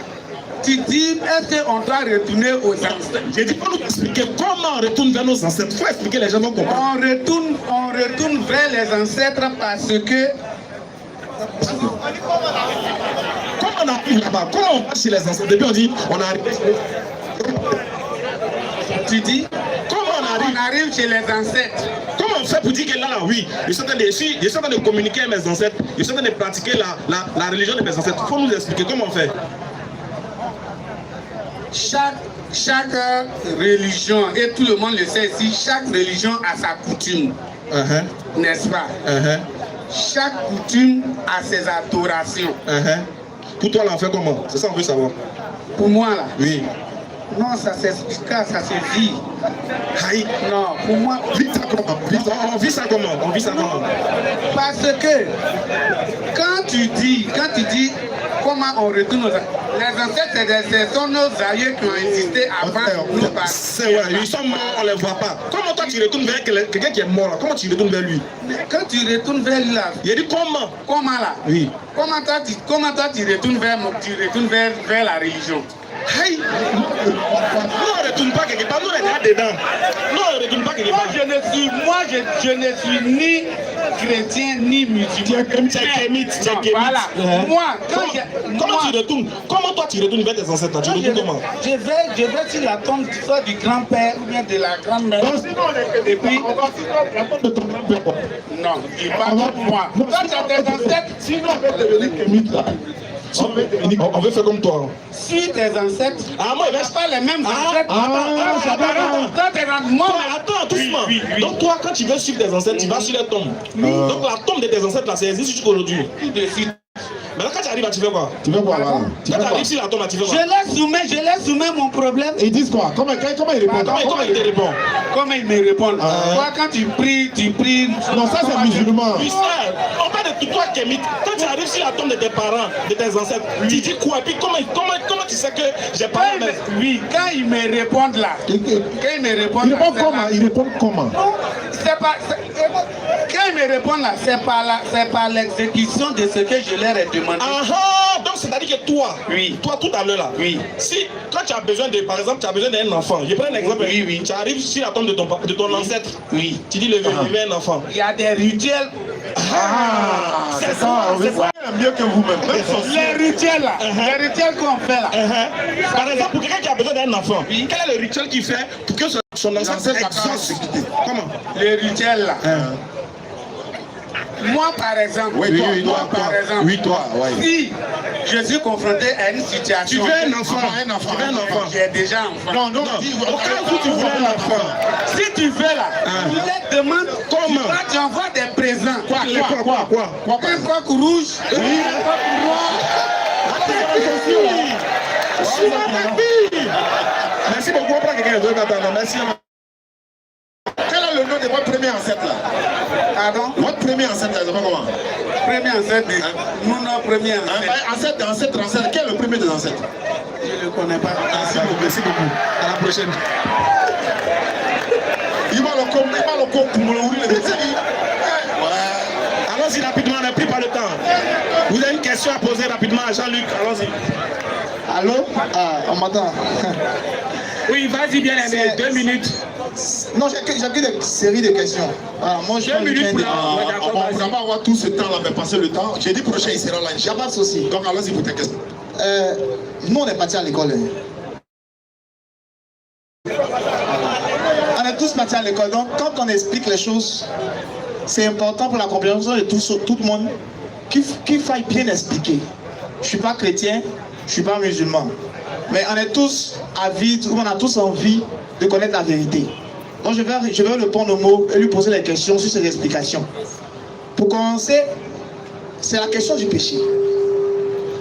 tu dis, est-ce qu'on doit retourner aux ancêtres? J'ai dit, pour nous expliquer comment on retourne vers nos ancêtres. Il faut expliquer, les gens vont comprendre. On retourne vers les ancêtres parce que... Comment on arrive là-bas? Comment on passe chez les ancêtres? Depuis on dit, on arrive. Tu dis, comment on arrive chez les ancêtres? Comment on fait pour dire que là, oui, je suis en train de communiquer avec mes ancêtres, je suis en train de pratiquer la religion de mes ancêtres. Il faut nous expliquer comment on fait. Chaque chaque religion, et tout le monde le sait ici, chaque religion a sa coutume, n'est-ce pas? Chaque coutume a ses adorations. Pour toi, là, on fait comment? C'est ça qu'on veut savoir. Pour moi, là? Oui. Non, ça s'explique, ça se vit. Aïe. Non, pour moi... Vite ça comment? On vit ça comment? On vit ça comment? Parce que quand tu dis comment on retourne aux... Les ancêtres, ce sont nos aïeux qui ont existé avant nous. C'est vrai, ils sont morts, on ne les voit pas. Comment toi tu retournes vers quelqu'un qui est mort là? Comment tu retournes vers lui? Quand tu retournes vers lui là... Il a dit comment? Comment là? Oui. Comment toi tu retournes vers la religion? Hey. Nous on ne retourne pas quelque part, nous on est là dedans. Nous on ne retourne pas quelque part. Je ne suis ni chrétien ni musulman. Tu es kémite. Voilà. Moi, comment tu retournes? Comment toi tu retournes vers tes ancêtres là? Tu retournes comment? Je vais sur la tombe soit du grand-père ou bien de la grand-mère. Et puis non, je dis pas moi. Toi tu as tes ancêtres. Sinon on va devenir kémite là. On veut faire comme toi. Si tes ancêtres, moi, il pas les mêmes ancêtres. Attends, doucement. Donc toi, quand tu veux suivre tes ancêtres, tu vas sur les tombes. Donc la tombe de tes ancêtres là, c'est existe jusqu'aujourd'hui. Maintenant, quand tu arrives, tu fais quoi? Tu veux quoi là? Quand tu arrives sur la tombe, tu fais quoi? Je les soumets mon problème. Et ils disent quoi? Comment ils répondent? Comment ils te répondent? Comment ils me répondent? Toi, quand tu pries. Non, ça c'est musulman. On parle de toi, Kémite. Quand tu arrives sur la tombe de tes parents, de tes ancêtres, tu dis quoi? Et puis comment tu sais que j'ai pas Oui, quand ils me répondent là. Ils répondent comment? C'est pas. Quand ils me répondent là, c'est par l'exécution de ce que je leur ai demandé. Donc c'est-à-dire que toi, toi tout à l'heure là, si quand tu as besoin de, par exemple, tu as besoin d'un enfant, je prends un exemple, tu arrives sur la tombe de ton ancêtre, tu dis lever un enfant. Il y a des rituels. C'est ça, mieux que vous-même. Les rituels là, les rituels qu'on fait là. Par exemple, pour quelqu'un qui a besoin d'un enfant, quel est le rituel qu'il fait pour que son ancêtre exauce? Comment? Les rituels là. Moi par exemple, si je suis confronté à une situation, tu veux un enfant, j'ai déjà un enfant. Non, au cas où tu veux un enfant, si tu veux là, tu les demandes comment, tu envoies des présents. Quoi? Un coq rouge, un coq noir. Merci beaucoup, on prend quelqu'un d'autre maintenant, merci. Quel est le nom de votre premier ancêtre là? Pardon? Votre premier ancêtre là, c'est pas comment? Premier ancêtre, mon premier ancêtre. Ancêtre, quel est le premier des ancêtres? Je ne le connais pas. Merci beaucoup. À la prochaine. Il va le compte pour me l'ouvrir le médecin. Allons-y rapidement, on n'a plus pas le temps. Vous avez une question à poser rapidement à Jean-Luc, allons-y. Allô? On m'entend. Oui, vas-y bien, 2 minutes. Non, j'ai une série de questions. Moi, je 2 minutes pour on va pas avoir tout ce temps là, mais passer le temps. J'ai dit prochain, il sera là. Il n'y a pas de souci. Donc allons-y pour tes questions. Nous, on est partis à l'école. On est tous partis à l'école. Donc, quand on explique les choses, c'est important pour la compréhension de tout le monde qu'il faille bien expliquer. Je ne suis pas chrétien, je ne suis pas musulman. Mais on est tous avides, on a tous envie de connaître la vérité. Donc je vais répondre aux mots et lui poser des questions sur ces explications. Pour commencer, c'est la question du péché.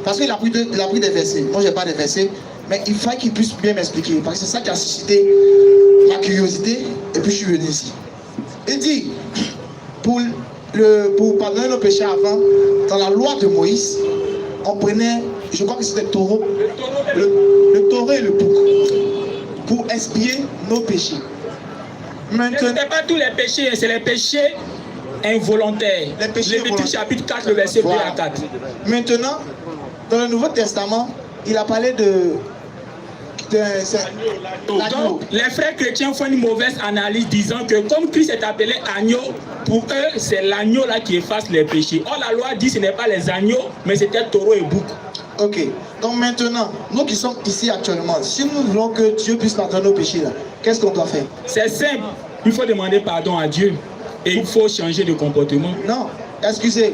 Parce qu'il a pris des versets. Moi, je n'ai pas de versets, mais il faut qu'il puisse bien m'expliquer. Parce que c'est ça qui a suscité ma curiosité, et puis je suis venu ici. Il dit, pour pardonner nos péchés avant, dans la loi de Moïse, on prenait, je crois que c'était le taureau et le bouc, pour expier nos péchés. Maintenant, ce n'est pas tous les péchés, c'est les péchés involontaires. Lévitique chapitre 4, le verset 2 à 4. Maintenant, dans le Nouveau Testament, il a parlé donc, les frères chrétiens font une mauvaise analyse disant que comme Christ est appelé agneau, pour eux, c'est l'agneau là qui efface les péchés. Or, la loi dit que ce n'est pas les agneaux, mais c'était taureau et bouc. Ok, donc maintenant, nous qui sommes ici actuellement, si nous voulons que Dieu puisse pardonner nos péchés là, qu'est-ce qu'on doit faire? C'est simple, il faut demander pardon à Dieu et il faut changer de comportement. Non, excusez,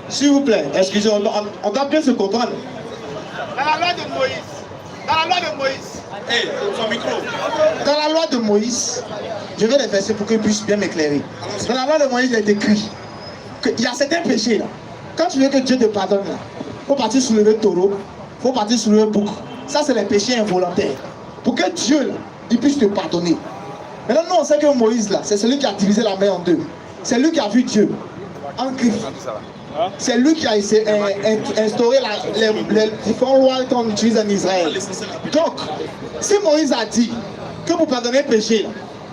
s'il vous plaît, excusez, on doit bien se comprendre. Dans la loi de Moïse, Hey, son micro. Dans la loi de Moïse, je vais les verser pour qu'ils puissent bien m'éclairer. Dans la loi de Moïse, il est écrit qu'il y a certains péchés là. Quand tu veux que Dieu te pardonne là, il faut partir soulever le taureau, il faut partir soulever le bouc. Ça, c'est les péchés involontaires. Pour que Dieu là, il puisse te pardonner. Maintenant, nous, on sait que Moïse là, c'est celui qui a divisé la mer en deux. C'est lui qui a vu Dieu en Christ. C'est lui qui a instauré les différentes lois qu'on utilise en Israël. Donc, si Moïse a dit que pour pardonner le péché, là,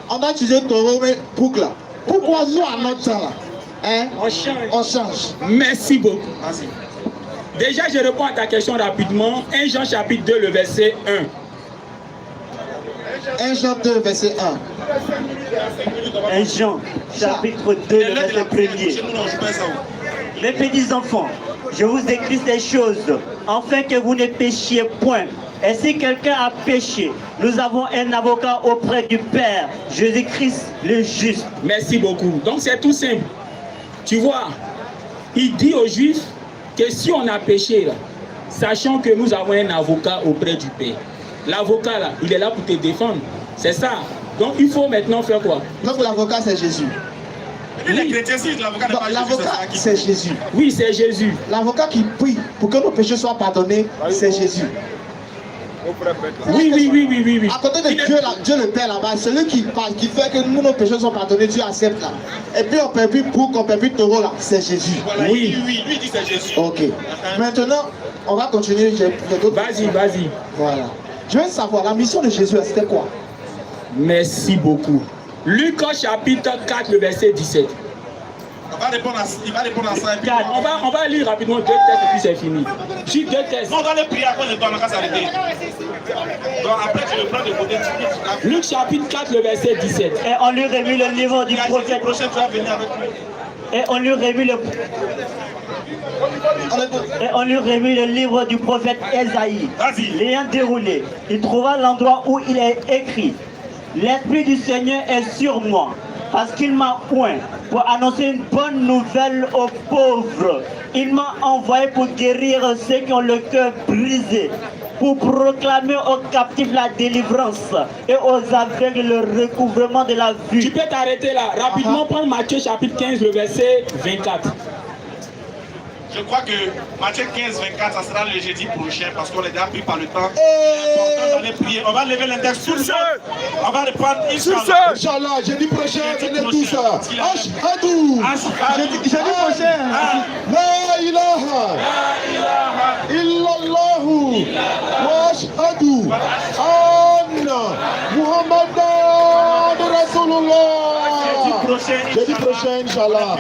on a utilisé le taureau, mais bouc là. Pourquoi nous, à notre temps là, hein, on change. Merci beaucoup. Déjà, je réponds à ta question rapidement. 1 Jean chapitre 2, le verset 1. 1 Jean 2, verset 1. 1 Jean chapitre 2, le verset 1er. Mes petits enfants, je vous écris ces choses afin que vous ne péchiez point. Et si quelqu'un a péché, nous avons un avocat auprès du Père, Jésus-Christ le juste. Merci beaucoup. Donc c'est tout simple. Tu vois, il dit aux Juifs que si on a péché, là, sachant que nous avons un avocat auprès du Père, l'avocat là, il est là pour te défendre. C'est ça. Donc il faut maintenant faire quoi? Donc l'avocat c'est Jésus. Oui. Les chrétiens, si l'avocat n'est pas l'avocat c'est Jésus. Oui, c'est Jésus. L'avocat qui prie pour que nos péchés soient pardonnés, c'est Jésus. Oui. À côté de Dieu, Dieu le Père là-bas, celui qui fait que nous, nos péchés sont pardonnés, Dieu accepte là. Et puis on peut plus bouc, on peut plus taureau là, c'est Jésus. Voilà, oui, lui dit c'est Jésus. Ok. Maintenant, on va continuer. Vas-y. Voilà. Je veux savoir, la mission de Jésus, c'était quoi? Merci beaucoup. Luc chapitre 4, le verset 17. Il va répondre à ça. Et puis on va lire rapidement 2 textes et puis c'est fini. Juste 2 textes. Non, on doit les prier à cause de toi, on va s'arrêter. Donc après, tu le prends de côté. Luc chapitre 4, le verset 17. Et on lui remet le livre du prophète. Tu vas venir avec lui. Et on lui remet le livre du prophète Ésaïe. L'ayant déroulé, il trouva l'endroit où il est écrit: l'Esprit du Seigneur est sur moi, parce qu'il m'a oint pour annoncer une bonne nouvelle aux pauvres. Il m'a envoyé pour guérir ceux qui ont le cœur brisé, pour proclamer aux captifs la délivrance et aux aveugles le recouvrement de la vue. Tu peux t'arrêter là. Rapidement, prends Matthieu chapitre 15, le verset 24. Je crois que Matthieu 15, 24, ça sera le jeudi prochain parce qu'on est déjà pris par le temps. D'aller prier. On va lever l'index sur ce. On va reprendre Inch'Allah. Inch'Allah, jeudi prochain, venez tous. Ashhadu. Jeudi prochain. La ilaha illallahu wa ashhadu anna Muhammadan Rasulullah. Jeudi prochain, Inch'Allah.